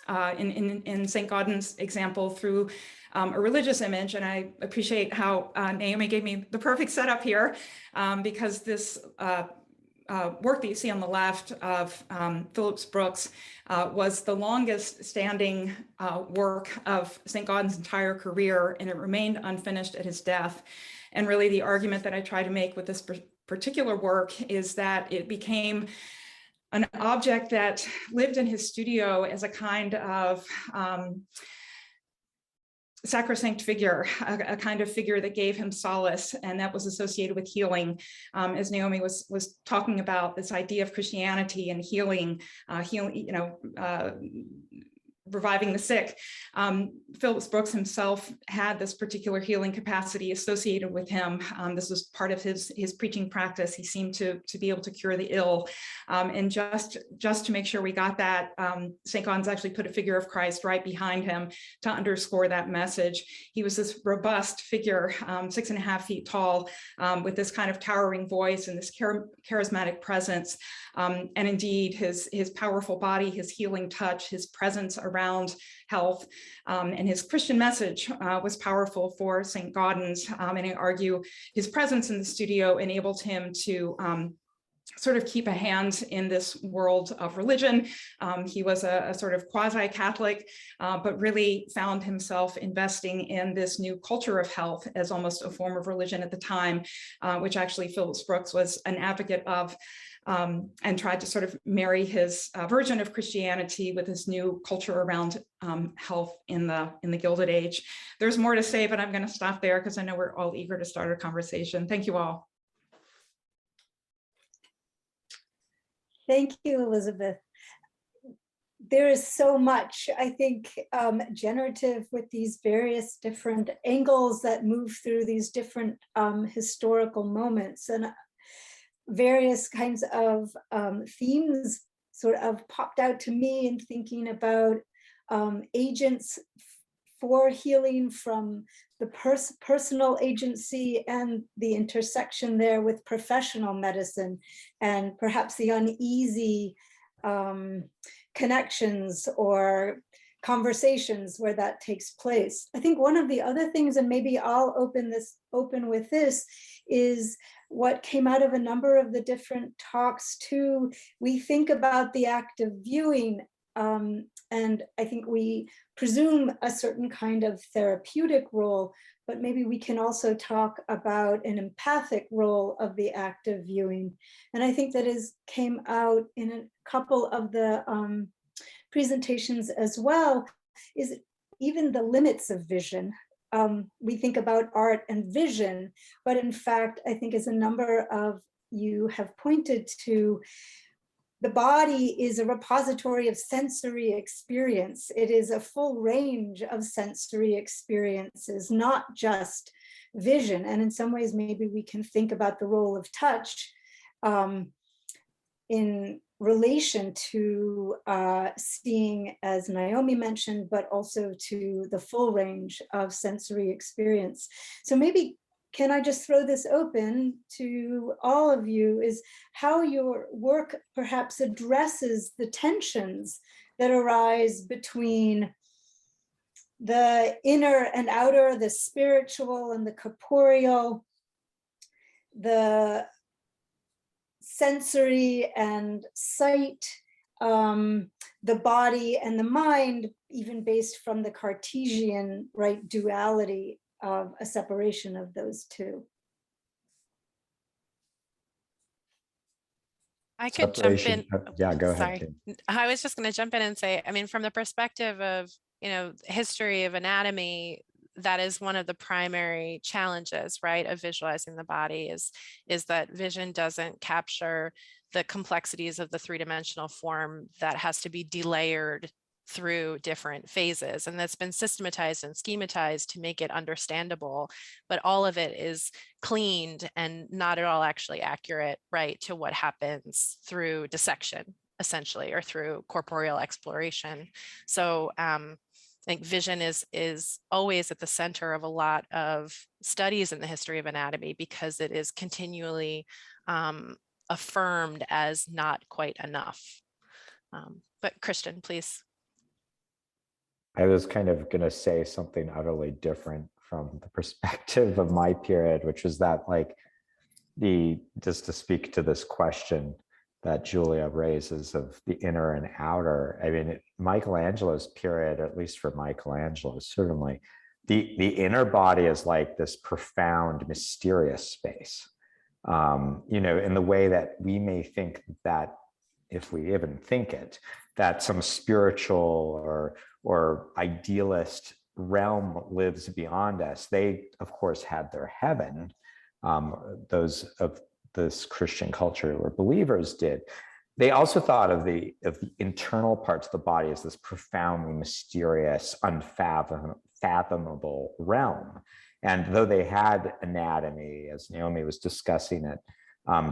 in St. Gaudens' example through a religious image, and I appreciate how Naomi gave me the perfect setup here, because this work that you see on the left of Phillips Brooks was the longest standing work of St. Gaudens' entire career, and it remained unfinished at his death. And really the argument that I try to make with this particular work is that it became an object that lived in his studio as a kind of sacrosanct figure, a kind of figure that gave him solace, and that was associated with healing. As Naomi was talking about, this idea of Christianity and healing, reviving the sick. Phillips Brooks himself had this particular healing capacity associated with him. This was part of his preaching practice. He seemed to be able to cure the ill. And just to make sure we got that, St. Gaudens actually put a figure of Christ right behind him to underscore that message. He was this robust figure, 6.5 feet tall, with this kind of towering voice and this charismatic presence. And indeed, his powerful body, his healing touch, his presence around health, and his Christian message was powerful for St. Gaudens. And I argue his presence in the studio enabled him to sort of keep a hand in this world of religion. He was a sort of quasi-Catholic, but really found himself investing in this new culture of health as almost a form of religion at the time, which actually Phillips Brooks was an advocate of. And tried to sort of marry his version of Christianity with this new culture around health in the Gilded Age. There's more to say, but I'm going to stop there because I know we're all eager to start a conversation. Thank you all. Thank you, Elizabeth. There is so much, I think, generative with these various different angles that move through these different historical moments. And various kinds of themes sort of popped out to me in thinking about agents for healing, from the personal agency and the intersection there with professional medicine, and perhaps the uneasy connections or conversations where that takes place. I think one of the other things, and maybe I'll open with this, is what came out of a number of the different talks too. We think about the act of viewing, and I think we presume a certain kind of therapeutic role, but maybe we can also talk about an empathic role of the act of viewing. And I think that came out in a couple of the presentations as well, is even the limits of vision. We think about art and vision, but in fact, I think as a number of you have pointed to, the body is a repository of sensory experience. It is a full range of sensory experiences, not just vision. And in some ways, maybe we can think about the role of touch in relation to seeing, as Naomi mentioned, but also to the full range of sensory experience. So maybe, can I just throw this open to all of you, is how your work perhaps addresses the tensions that arise between the inner and outer, the spiritual and the corporeal, the sensory and sight, the body and the mind, even based from the Cartesian, right, duality of a separation of those two. I could jump in. Yeah, go ahead. Sorry. I was just going to jump in and say, I mean, from the perspective of, history of anatomy, that is one of the primary challenges, right, of visualizing the body is that vision doesn't capture the complexities of the three-dimensional form that has to be delayered through different phases, and that's been systematized and schematized to make it understandable, but all of it is cleaned and not at all actually accurate, right, to what happens through dissection, essentially, or through corporeal exploration. So I think vision is always at the center of a lot of studies in the history of anatomy, because it is continually affirmed as not quite enough. But Christian, please. I was kind of going to say something utterly different from the perspective of my period, which was that, like, just to speak to this question that Julia raises of the inner and outer. I mean, Michelangelo's period, at least for Michelangelo, certainly, the inner body is like this profound, mysterious space. In the way that we may think that, if we even think it, that some spiritual or idealist realm lives beyond us. They, of course, had their heaven. Those of this Christian culture who were believers did. They also thought of the internal parts of the body as this profoundly mysterious, unfathomable realm. And though they had anatomy, as Naomi was discussing it,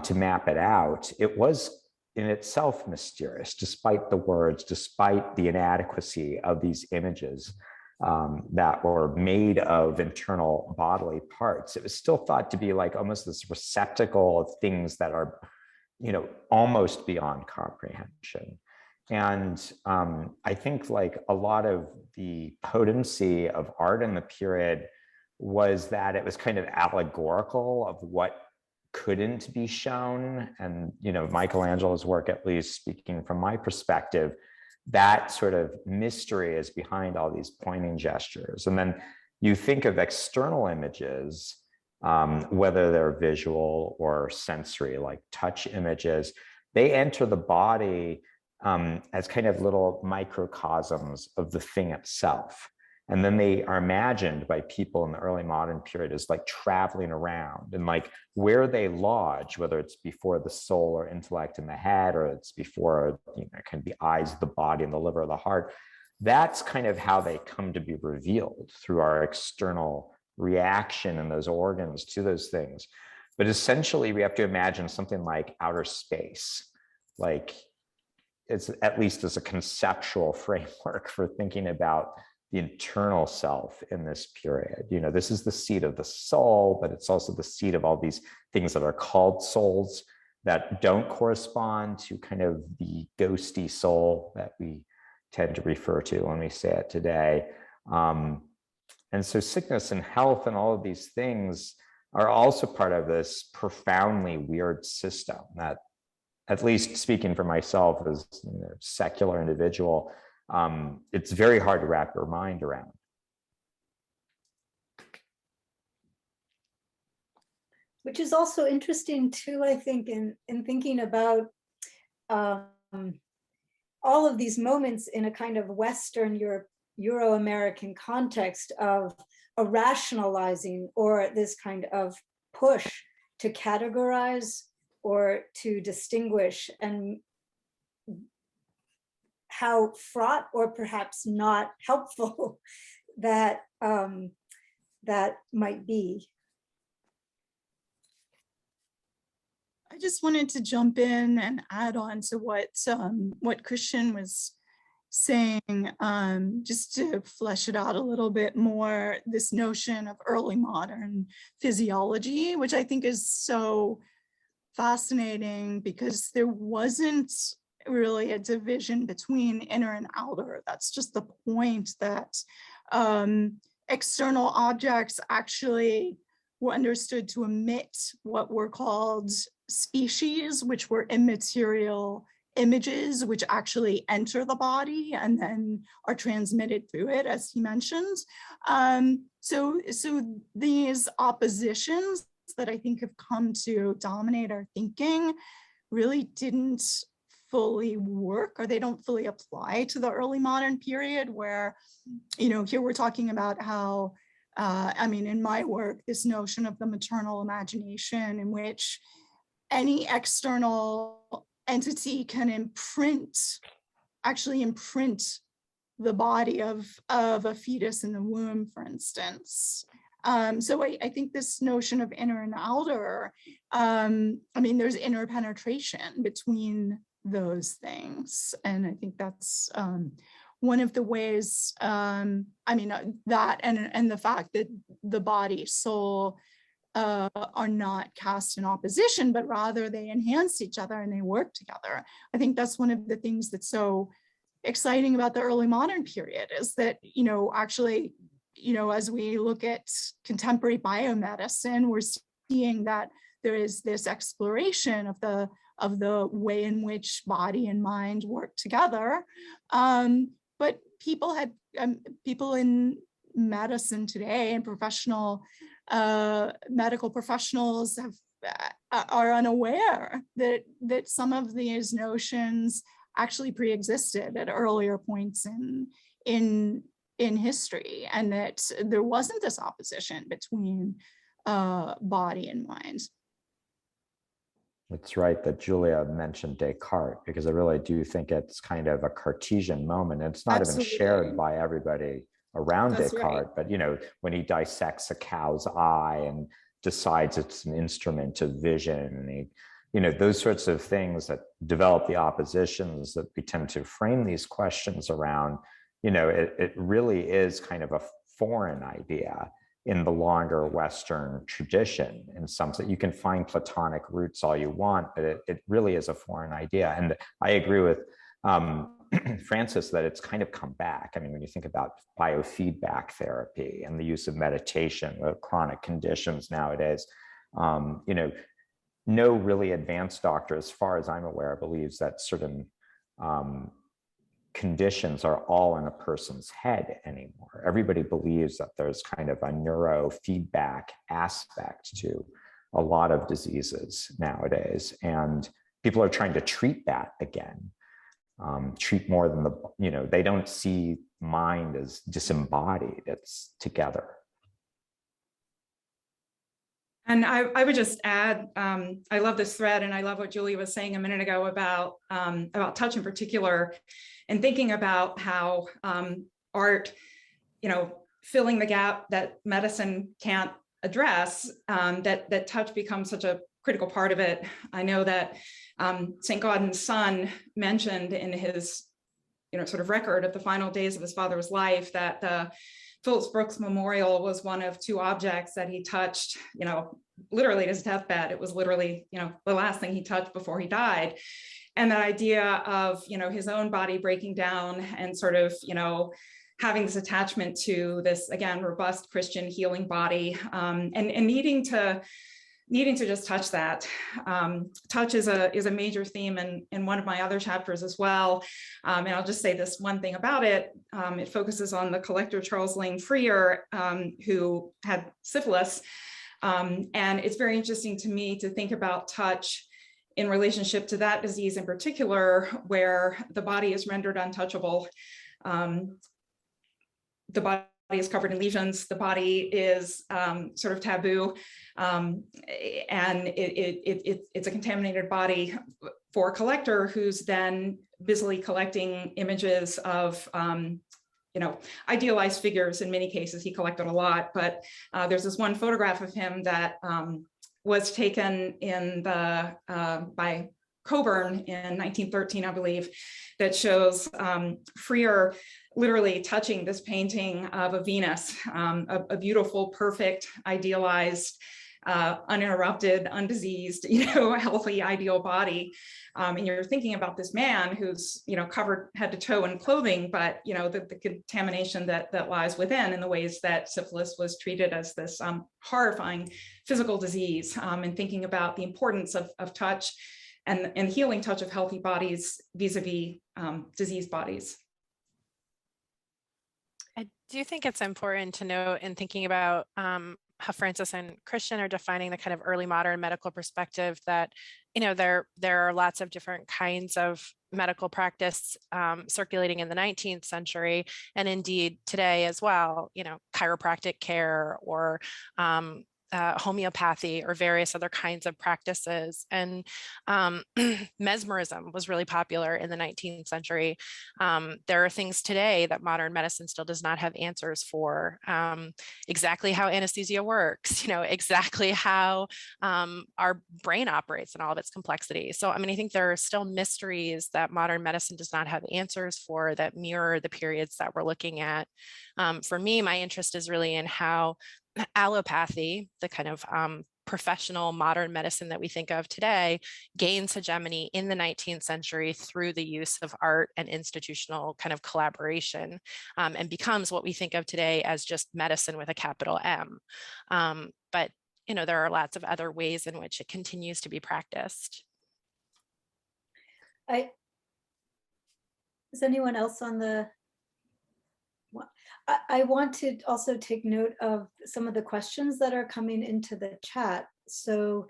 to map it out, it was in itself mysterious, despite the words, despite the inadequacy of these images that were made of internal bodily parts. It was still thought to be like almost this receptacle of things that are, almost beyond comprehension. And I think, like, a lot of the potency of art in the period was that it was kind of allegorical of what couldn't be shown. And, Michelangelo's work, at least speaking from my perspective, that sort of mystery is behind all these pointing gestures. And then you think of external images, whether they're visual or sensory, like touch images, they enter the body as kind of little microcosms of the thing itself. And then they are imagined by people in the early modern period as like traveling around, and like where they lodge, whether it's before the soul or intellect in the head, or it's before, it can be eyes of the body and the liver or the heart. That's kind of how they come to be revealed, through our external reaction in those organs to those things. But essentially, we have to imagine something like outer space, like it's at least as a conceptual framework for thinking about the internal self in this period. This is the seat of the soul, but it's also the seat of all these things that are called souls that don't correspond to kind of the ghosty soul that we tend to refer to when we say it today. And so sickness and health and all of these things are also part of this profoundly weird system that, at least speaking for myself as a secular individual, it's very hard to wrap your mind around. Which is also interesting too, I think, in thinking about all of these moments in a kind of Western Euro-American context of a rationalizing or this kind of push to categorize or to distinguish, and how fraught or perhaps not helpful that that might be. I just wanted to jump in and add on to what Christian was saying, just to flesh it out a little bit more, this notion of early modern physiology, which I think is so fascinating because there wasn't really a division between inner and outer. That's just the point, that external objects actually were understood to emit what were called species, which were immaterial images, which actually enter the body and then are transmitted through it, as he mentioned. So these oppositions that I think have come to dominate our thinking really didn't fully work, or they don't fully apply to the early modern period, where, here we're talking about how, in my work, this notion of the maternal imagination, in which any external entity can actually imprint the body of a fetus in the womb, for instance. So I think this notion of inner and outer, there's inner penetration between those things. And I think that's one of the ways, that and the fact that the body, soul, are not cast in opposition, but rather they enhance each other and they work together. I think that's one of the things that's so exciting about the early modern period, is that, actually, as we look at contemporary biomedicine, we're seeing that there is this exploration of the way in which body and mind work together. But people in medicine today and medical professionals are unaware that some of these notions actually pre-existed at earlier points in history, and that there wasn't this opposition between body and mind. It's right that Julia mentioned Descartes, because I really do think it's kind of a Cartesian moment. It's not Absolutely. even shared by everybody around That's Descartes, right. but when he dissects a cow's eye and decides it's an instrument of vision, and those sorts of things that develop the oppositions that we tend to frame these questions around, it really is kind of a foreign idea in the longer Western tradition. In some sense, you can find Platonic roots all you want, but it really is a foreign idea. And I agree with Francis that it's kind of come back. When you think about biofeedback therapy and the use of meditation with chronic conditions nowadays, no really advanced doctor, as far as I'm aware, believes that certain conditions are all in a person's head anymore. Everybody believes that there's kind of a neurofeedback aspect to a lot of diseases nowadays, and people are trying to treat that again. Treat more than they don't see mind as disembodied, it's together. And I would just add, I love this thread, and I love what Julia was saying a minute ago about touch in particular, and thinking about how art, filling the gap that medicine can't address, that touch becomes such a critical part of it. I know that St. Gaudens's son mentioned in his, sort of record of the final days of his father's life that the Phillips Brooks Memorial was one of two objects that he touched, literally at his deathbed. It was literally, the last thing he touched before he died. And that idea of, his own body breaking down and sort of, having this attachment to this, again, robust Christian healing body, and needing to just touch that. Touch is a major theme in one of my other chapters as well. And I'll just say this one thing about it. It focuses on the collector Charles Lane Freer, who had syphilis. And it's very interesting to me to think about touch in relationship to that disease in particular, where the body is rendered untouchable. The body is covered in lesions. The body is sort of taboo, and it's a contaminated body for a collector who's then busily collecting images of idealized figures. In many cases, he collected a lot, but there's this one photograph of him that was taken by Coburn in 1913, I believe, that shows Freer literally touching this painting of a Venus, a beautiful, perfect, idealized, uninterrupted, undiseased, healthy, ideal body. And you're thinking about this man who's, covered head to toe in clothing, but, the contamination that lies within, in the ways that syphilis was treated as this horrifying physical disease, and thinking about the importance of touch and healing touch of healthy bodies vis-a-vis diseased bodies. I do think it's important to note in thinking about how Francis and Christian are defining the kind of early modern medical perspective that, there are lots of different kinds of medical practice circulating in the 19th century, and indeed today as well, chiropractic care or homeopathy or various other kinds of practices. And mesmerism was really popular in the 19th century. There are things today that modern medicine still does not have answers for. Exactly how anesthesia works, exactly how our brain operates and all of its complexity. So, I think there are still mysteries that modern medicine does not have answers for that mirror the periods that we're looking at. For me, my interest is really in how allopathy, the kind of professional modern medicine that we think of today, gains hegemony in the 19th century through the use of art and institutional kind of collaboration, and becomes what we think of today as just medicine with a capital M. But there are lots of other ways in which it continues to be practiced. Is anyone else on the? I want to also take note of some of the questions that are coming into the chat. So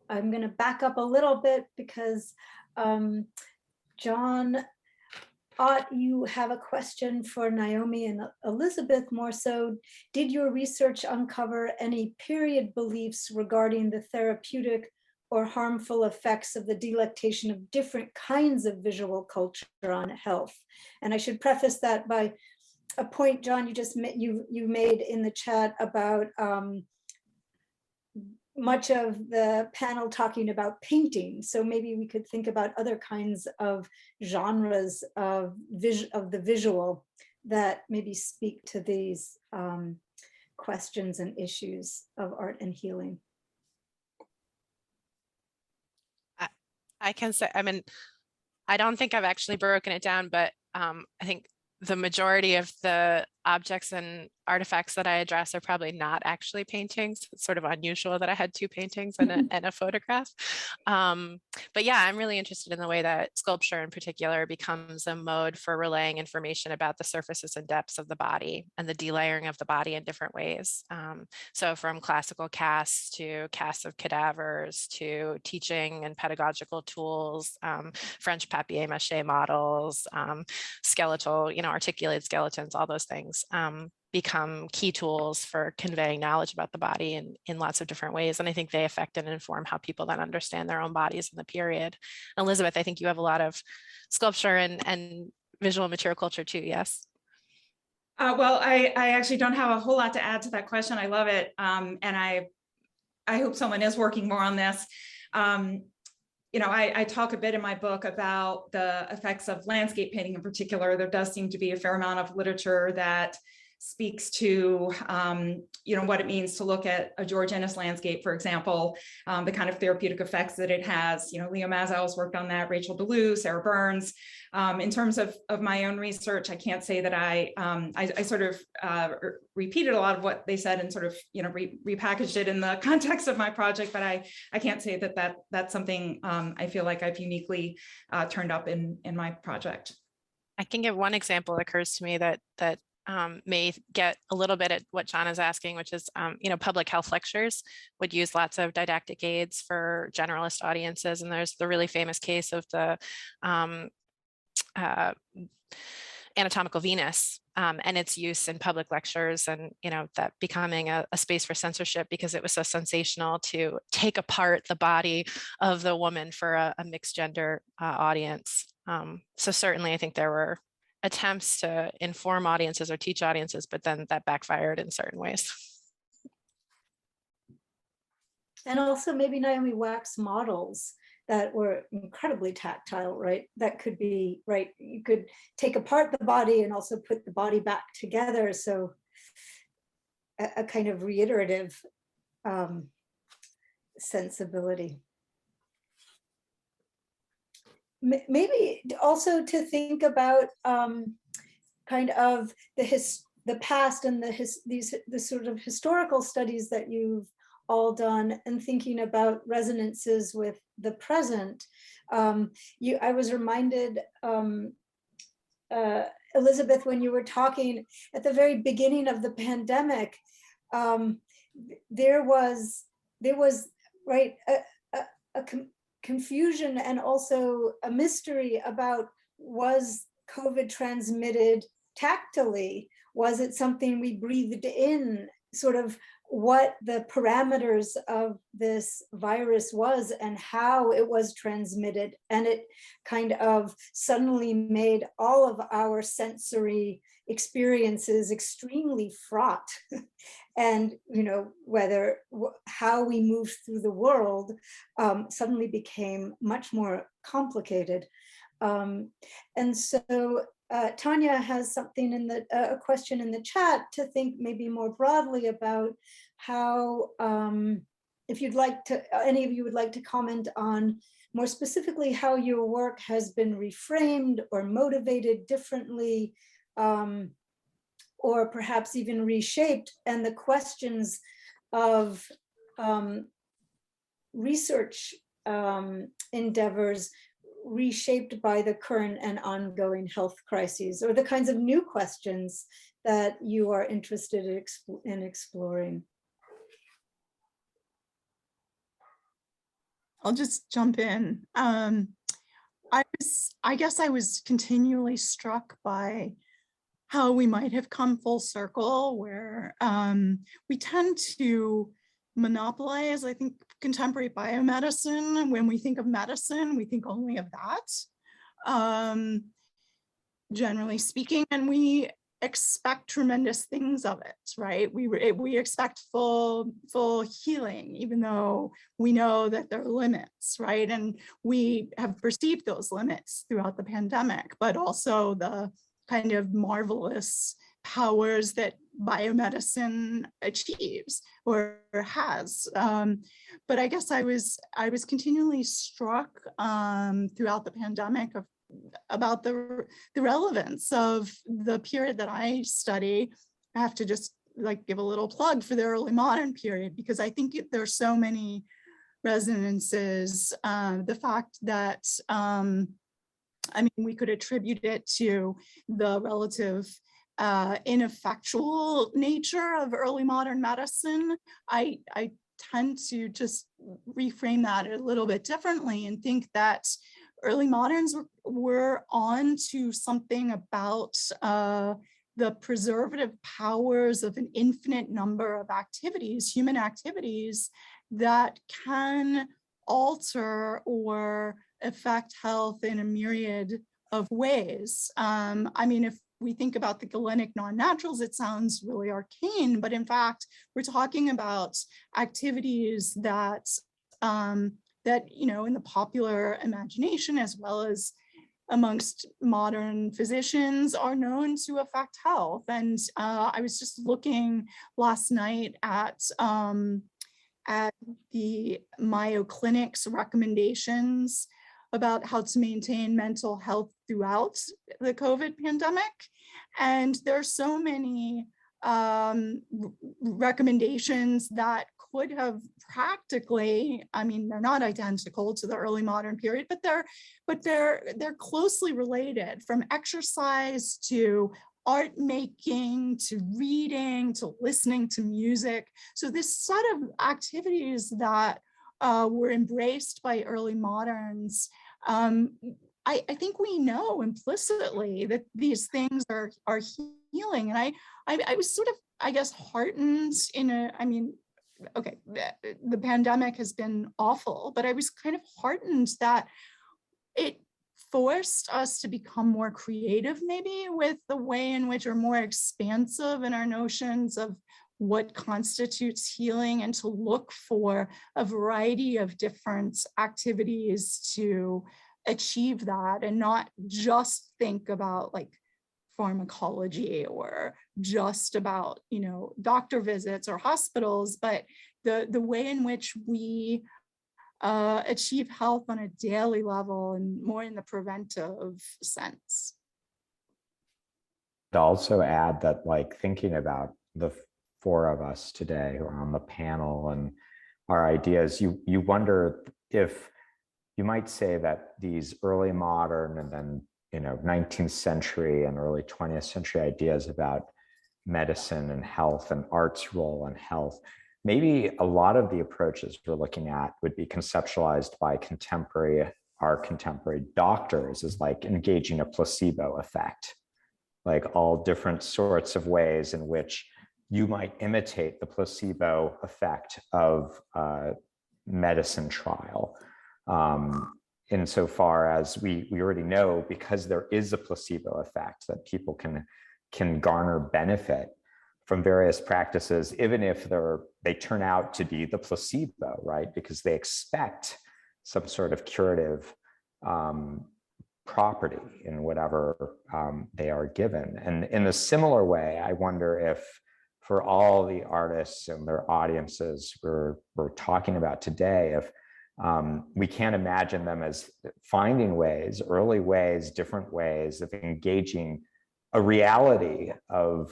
I'm going to back up a little bit because John, you have a question for Naomi and Elizabeth more so. Did your research uncover any period beliefs regarding the therapeutic or harmful effects of the delectation of different kinds of visual culture on health? And I should preface that by a point, John, you made in the chat about much of the panel talking about painting. So maybe we could think about other kinds of genres of the visual that maybe speak to these questions and issues of art and healing. I can say, I don't think I've actually broken it down, but I think the majority of the objects and artifacts that I address are probably not actually paintings. It's sort of unusual that I had two paintings and a photograph. But yeah, I'm really interested in the way that sculpture in particular becomes a mode for relaying information about the surfaces and depths of the body and the delayering of the body in different ways. So from classical casts to casts of cadavers to teaching and pedagogical tools, French papier-mâché models, skeletal, articulated skeletons, all those things. Become key tools for conveying knowledge about the body in lots of different ways. And I think they affect and inform how people then understand their own bodies in the period. Elizabeth, I think you have a lot of sculpture and visual material culture too, yes? Well, I actually don't have a whole lot to add to that question. I love it. And I hope someone is working more on this. I talk a bit in my book about the effects of landscape painting in particular. There does seem to be a fair amount of literature that speaks to, what it means to look at a George Ennis landscape, for example, the kind of therapeutic effects that it has. Leo Mazow's worked on that, Rachel Ballou, Sarah Burns. In terms of my own research, I can't say that I sort of repeated a lot of what they said and sort of, repackaged it in the context of my project, but I can't say that that's something I feel like I've uniquely turned up in my project. I can give one example that occurs to me that may get a little bit at what John is asking, which is, public health lectures would use lots of didactic aids for generalist audiences. And there's the really famous case of the anatomical Venus and its use in public lectures, and that becoming a space for censorship because it was so sensational to take apart the body of the woman for a mixed gender audience. So certainly I think there were attempts to inform audiences or teach audiences, but then that backfired in certain ways. And also maybe Naomi wax models that were incredibly tactile, right? That could be, right, you could take apart the body and also put the body back together. So a kind of reiterative sensibility. Maybe also to think about kind of the past and the sort of historical studies that you've all done, and thinking about resonances with the present. I was reminded, Elizabeth, when you were talking at the very beginning of the pandemic, there was right a confusion and also a mystery about, was COVID transmitted tactily? Was it something we breathed in? Sort of what the parameters of this virus was and how it was transmitted. And it kind of suddenly made all of our sensory experiences extremely fraught. And, how we moved through the world suddenly became much more complicated. And so Tanya has something a question in the chat to think maybe more broadly about how, if any of you would like to comment on more specifically how your work has been reframed or motivated differently, or perhaps even reshaped, and the questions of research endeavors reshaped by the current and ongoing health crises, or the kinds of new questions that you are interested in exploring. I'll just jump in. I guess I was continually struck by how we might have come full circle, where we tend to monopolize, I think, contemporary biomedicine. When we think of medicine, we think only of that, generally speaking, and we expect tremendous things of it, right? We expect full healing, even though we know that there are limits, right? And we have perceived those limits throughout the pandemic, but also the kind of marvelous powers that biomedicine achieves or has. But I guess I was continually struck throughout the pandemic about the relevance of the period that I study. I have to just give a little plug for the early modern period, because I think there's so many resonances. The fact that we could attribute it to the relative ineffectual nature of early modern medicine. I tend to just reframe that a little bit differently and think that early moderns were on to something about the preservative powers of an infinite number of activities, human activities, that can alter or affect health in a myriad of ways. If we think about the Galenic non-naturals, it sounds really arcane, but in fact, we're talking about activities that in the popular imagination, as well as amongst modern physicians are known to affect health. And I was just looking last night at the Mayo Clinic's recommendations about how to maintain mental health throughout the COVID pandemic. And there are so many recommendations that could have practically, I mean, they're not identical to the early modern period, but they're closely related, from exercise to art making, to reading, to listening to music. So this set of activities that were embraced by early moderns, I think we know implicitly that these things are healing. And I was sort of, I guess, heartened okay, the pandemic has been awful, but I was kind of heartened that it forced us to become more creative, maybe, with the way in which we're more expansive in our notions of what constitutes healing, and to look for a variety of different activities to achieve that, and not just think about like pharmacology or just about, you know, doctor visits or hospitals, but the way in which we achieve health on a daily level and more in the preventive sense. I'd also add that, like, thinking about the four of us today who are on the panel and our ideas, you wonder if you might say that these early modern and then, you know, 19th century and early 20th century ideas about medicine and health and art's role in health, maybe a lot of the approaches we're looking at would be conceptualized by our contemporary doctors as like engaging a placebo effect, like all different sorts of ways in which you might imitate the placebo effect of a medicine trial. Insofar as we already know, because there is a placebo effect, that people can garner benefit from various practices, even if they turn out to be the placebo, right? Because they expect some sort of curative property in whatever they are given. And in a similar way, I wonder if for all the artists and their audiences we're talking about today, if we can't imagine them as finding ways, early ways, different ways of engaging a reality of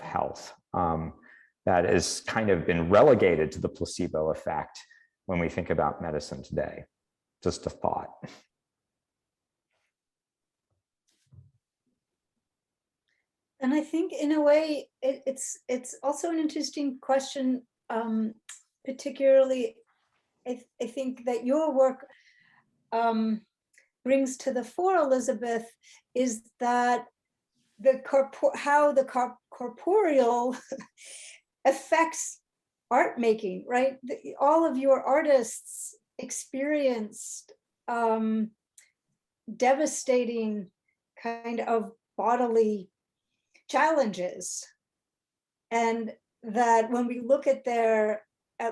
health that has kind of been relegated to the placebo effect when we think about medicine today. Just a thought. And I think in a way, it's also an interesting question, particularly I think that your work brings to the fore, Elizabeth, is that how the corporeal affects art making, right? All of your artists experienced devastating kind of bodily challenges, and that when we look at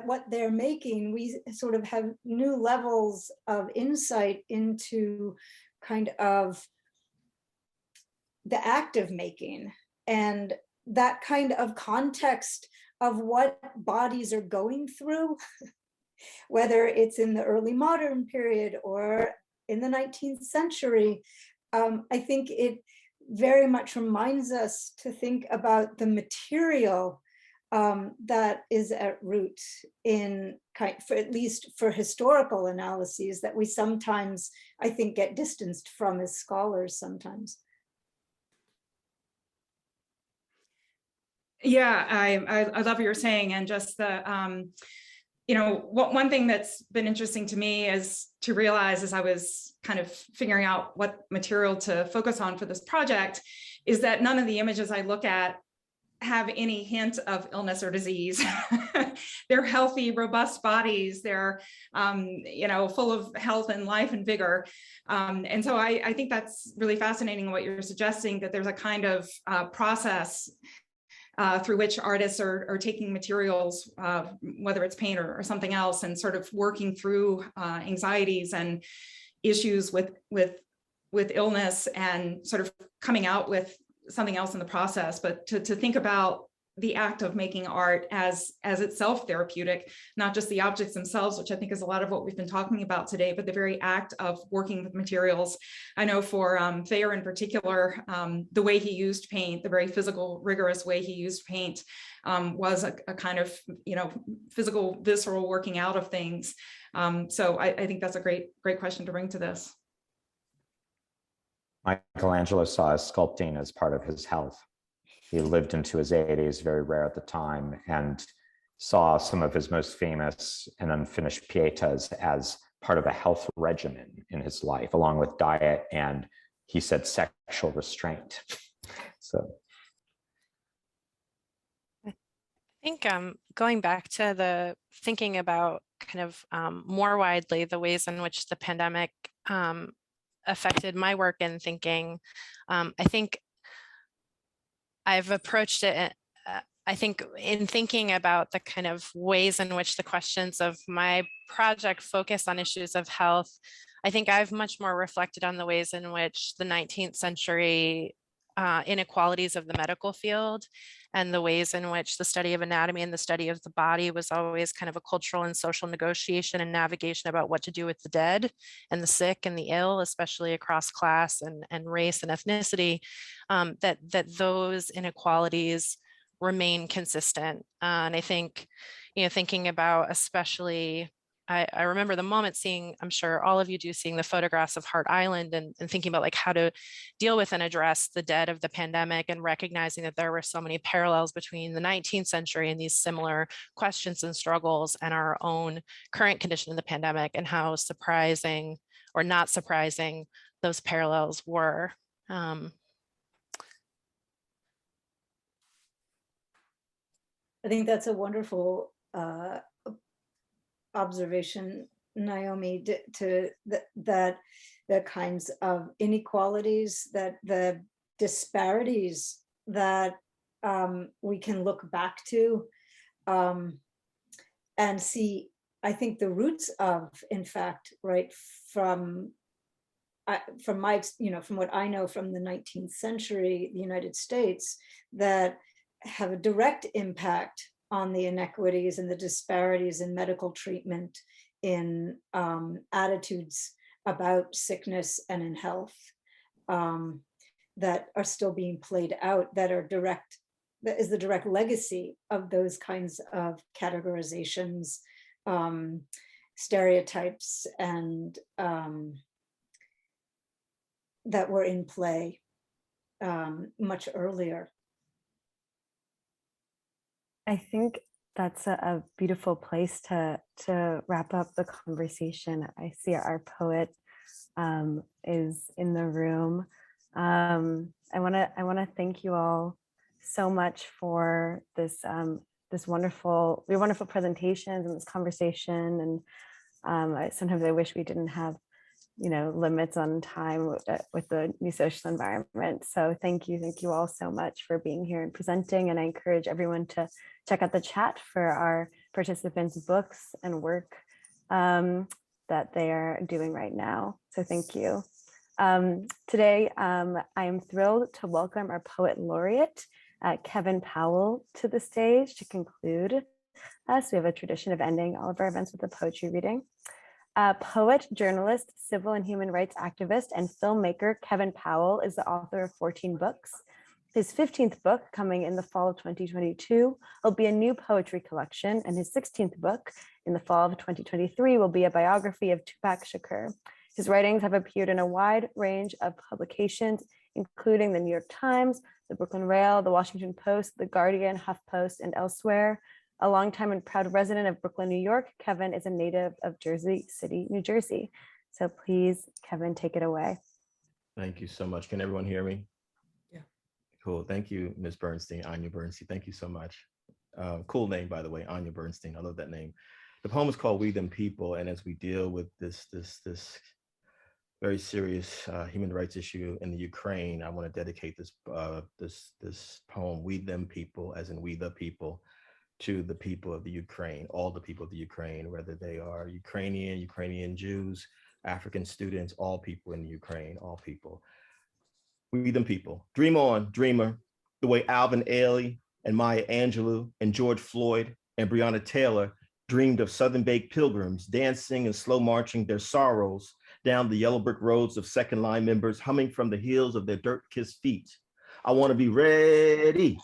what they're making, we sort of have new levels of insight into kind of the act of making, and that kind of context of what bodies are going through, whether it's in the early modern period or in the 19th century. I think it very much reminds us to think about the material that is at root in at least for historical analyses that we sometimes, I think, get distanced from as scholars sometimes. Yeah, I love what you're saying, and just the one thing that's been interesting to me is to realize, as I was kind of figuring out what material to focus on for this project, is that none of the images I look at have any hint of illness or disease. They're healthy, robust bodies. They're, full of health and life and vigor. And so I think that's really fascinating what you're suggesting, that there's a kind of process through which artists are taking materials, whether it's paint or something else, and sort of working through anxieties and issues with illness and sort of coming out with something else in the process, but to think about the act of making art as itself therapeutic, not just the objects themselves, which I think is a lot of what we've been talking about today, but the very act of working with materials. I know for Thayer in particular, the way he used paint, the very physical, rigorous way he used paint was a kind of, physical, visceral working out of things. So I think that's a great question to bring to this. Michelangelo saw his sculpting as part of his health. He lived into his 80s, very rare at the time, and saw some of his most famous and unfinished pietas as part of a health regimen in his life, along with diet and, he said, sexual restraint. So I think going back to the thinking about kind of more widely the ways in which the pandemic affected my work and thinking, I think I've approached it, I think, in thinking about the kind of ways in which the questions of my project focus on issues of health. I think I've much more reflected on the ways in which the 19th century inequalities of the medical field and the ways in which the study of anatomy and the study of the body was always kind of a cultural and social negotiation and navigation about what to do with the dead and the sick and the ill, especially across class and race and ethnicity, that those inequalities remain consistent. And I think, thinking about especially, I remember the moment seeing, I'm sure all of you do, seeing the photographs of Hart Island and thinking about like how to deal with and address the dead of the pandemic, and recognizing that there were so many parallels between the 19th century and these similar questions and struggles and our own current condition in the pandemic, and how surprising or not surprising those parallels were. I think that's a wonderful observation, Naomi, that the kinds of inequalities, that the disparities that we can look back to and see, I think, the roots of, in fact, right, from my, from what I know from the 19th century, the United States, that have a direct impact on the inequities and the disparities in medical treatment, in attitudes about sickness and in health, that are still being played out, that is the direct legacy of those kinds of categorizations, stereotypes, and that were in play much earlier. I think that's a beautiful place to wrap up the conversation. I see our poet is in the room. I want to thank you all so much for this your wonderful presentations and this conversation. And sometimes I wish we didn't have limits on time with the new social environment. So thank you all so much for being here and presenting. And I encourage everyone to check out the chat for our participants' books and work that they are doing right now. So thank you. Today, I am thrilled to welcome our poet laureate, Kevin Powell, to the stage to conclude us. We have a tradition of ending all of our events with a poetry reading. Poet, journalist, civil and human rights activist, and filmmaker Kevin Powell is the author of 14 books. His 15th book, coming in the fall of 2022, will be a new poetry collection, and his 16th book, in the fall of 2023, will be a biography of Tupac Shakur. His writings have appeared in a wide range of publications, including the New York Times, the Brooklyn Rail, the Washington Post, the Guardian, HuffPost, and elsewhere. A longtime and proud resident of Brooklyn, New York, Kevin is a native of Jersey City, New Jersey. So please, Kevin, take it away. Thank you so much. Can everyone hear me? Yeah. Cool. Thank you, Ms. Bernstein, Anya Bernstein. Thank you so much. Cool name, by the way, Anya Bernstein. I love that name. The poem is called We Them People. And as we deal with this very serious human rights issue in the Ukraine, I want to dedicate this poem, We Them People, as in we the people, to the people of the Ukraine, all the people of the Ukraine, whether they are Ukrainian Jews, African students, all people in the Ukraine, all people. We them people. Dream on, dreamer, the way Alvin Ailey and Maya Angelou and George Floyd and Breonna Taylor dreamed of Southern baked pilgrims dancing and slow marching their sorrows down the yellow brick roads of second line members humming from the heels of their dirt-kissed feet. I want to be ready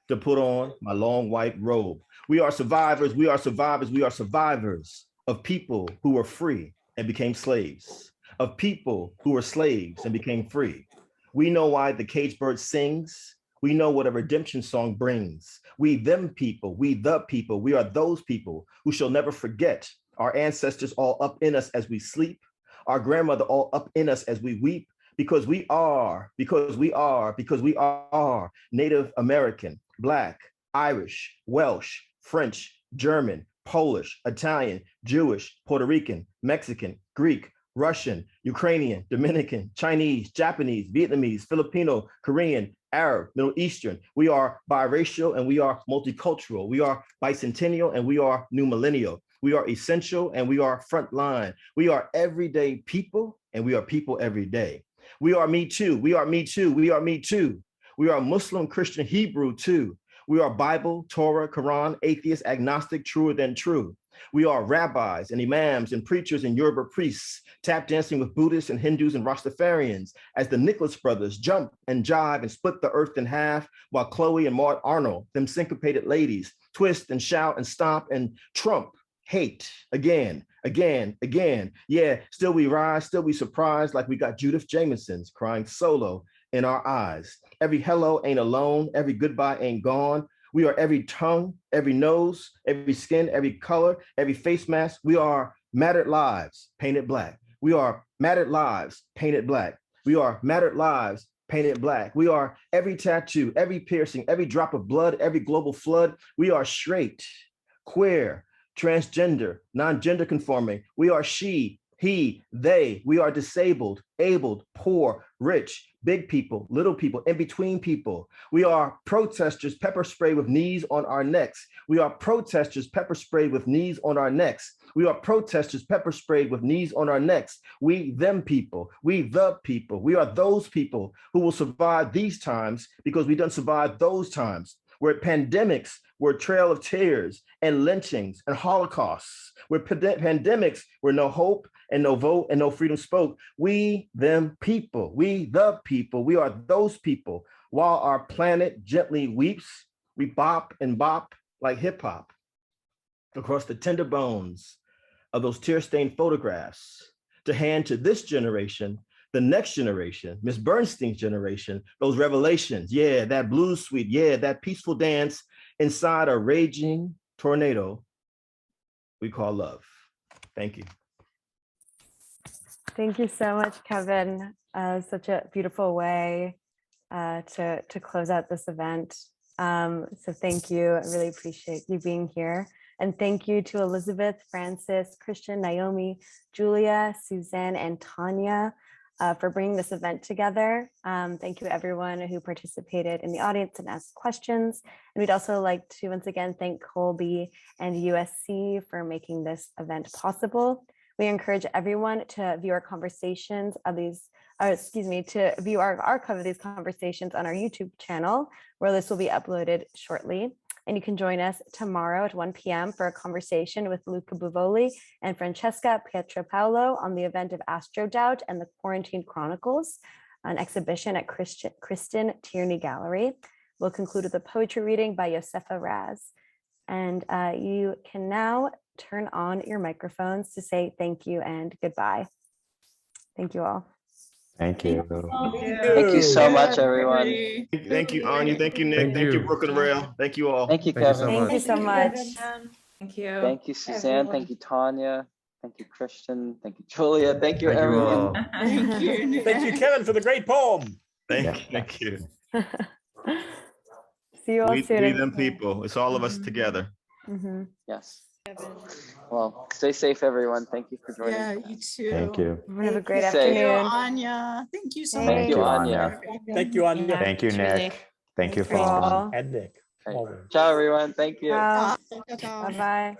to put on my long white robe. We are survivors, we are survivors, we are survivors of people who were free and became slaves, of people who were slaves and became free. We know why the cage bird sings. We know what a redemption song brings. We them people, we the people, we are those people who shall never forget our ancestors all up in us as we sleep, our grandmother all up in us as we weep, because we are Native American, Black, Irish, Welsh, French, German, Polish, Italian, Jewish, Puerto Rican, Mexican, Greek, Russian, Ukrainian, Dominican, Chinese, Japanese, Vietnamese, Filipino, Korean, Arab, Middle Eastern. We are biracial and we are multicultural. We are bicentennial and we are new millennial. We are essential and we are frontline. We are everyday people and we are people every day. We are me too. We are me too. We are me too. We are Muslim, Christian, Hebrew too. We are Bible, Torah, Quran, atheist, agnostic, truer than true. We are rabbis and imams and preachers and Yoruba priests, tap dancing with Buddhists and Hindus and Rastafarians as the Nicholas brothers jump and jive and split the earth in half while Chloe and Maud Arnold, them syncopated ladies, twist and shout and stomp and trump hate again, again, again. Yeah, still we rise, still we surprised like we got Judith Jameson's crying solo in our eyes. Every hello ain't alone, every goodbye ain't gone. We are every tongue, every nose, every skin, every color, every face mask. We are mattered lives painted Black. We are mattered lives painted Black. We are mattered lives painted Black. We are every tattoo, every piercing, every drop of blood, every global flood. We are straight, queer, transgender, non-gender conforming. We are she, he, they. We are disabled, abled, poor, rich, big people, little people, in between people. We are protesters, pepper spray with knees on our necks. We are protesters, pepper sprayed with knees on our necks. We are protesters, pepper sprayed with knees on our necks. We them people, we the people. We are those people who will survive these times because we done survived those times. Where pandemics were a trail of tears and lynchings and holocausts, where pandemics were no hope and no vote and no freedom spoke. We them people, we the people, we are those people. While our planet gently weeps, we bop and bop like hip hop across the tender bones of those tear-stained photographs to hand to this generation, the next generation, Miss Bernstein's generation, those revelations, yeah, that blues suite, yeah, that peaceful dance inside a raging tornado we call love. Thank you. Thank you so much, Kevin. Such a beautiful way to close out this event. So thank you. I really appreciate you being here. And thank you to Elizabeth, Francis, Christian, Naomi, Julia, Suzanne, and Tanya for bringing this event together. Thank you everyone who participated in the audience and asked questions. And we'd also like to once again thank Colby and USC for making this event possible. We encourage everyone to view our conversations of these, to view our archive of these conversations on our YouTube channel, where this will be uploaded shortly. And you can join us tomorrow at 1 p.m. for a conversation with Luca Buvoli and Francesca Pietropaolo on the event of Astro Doubt and the Quarantine Chronicles, an exhibition at Kristen Tierney Gallery. We'll conclude with a poetry reading by Yosefa Raz. And you can now turn on your microphones to say thank you and goodbye. Thank you all. Thank you. Thank you so much, everyone. Thank you, Anya. Thank you, Nick. Thank you, Brooklyn Rail. Thank you all. Thank you, Kevin. Thank you so much. Thank you. Thank you, Suzanne. Thank you, Tanya. Thank you, Christian. Thank you, Julia. Thank you, everyone. Thank you. Thank you, Kevin, for the great poem. Thank you. See you all soon. We them people. It's all of us together. Yes. Well, stay safe, everyone. Thank you for joining. Yeah, you too. Thank you. Have a great Safe. afternoon. Anya. Thank you so much. Thank you, Anya. Thank you, Anya. Thank you, Nick. Thank you, Thank you all. Fawn. And Nick. Ciao, everyone. Thank you. Ciao. Ciao. Bye-bye.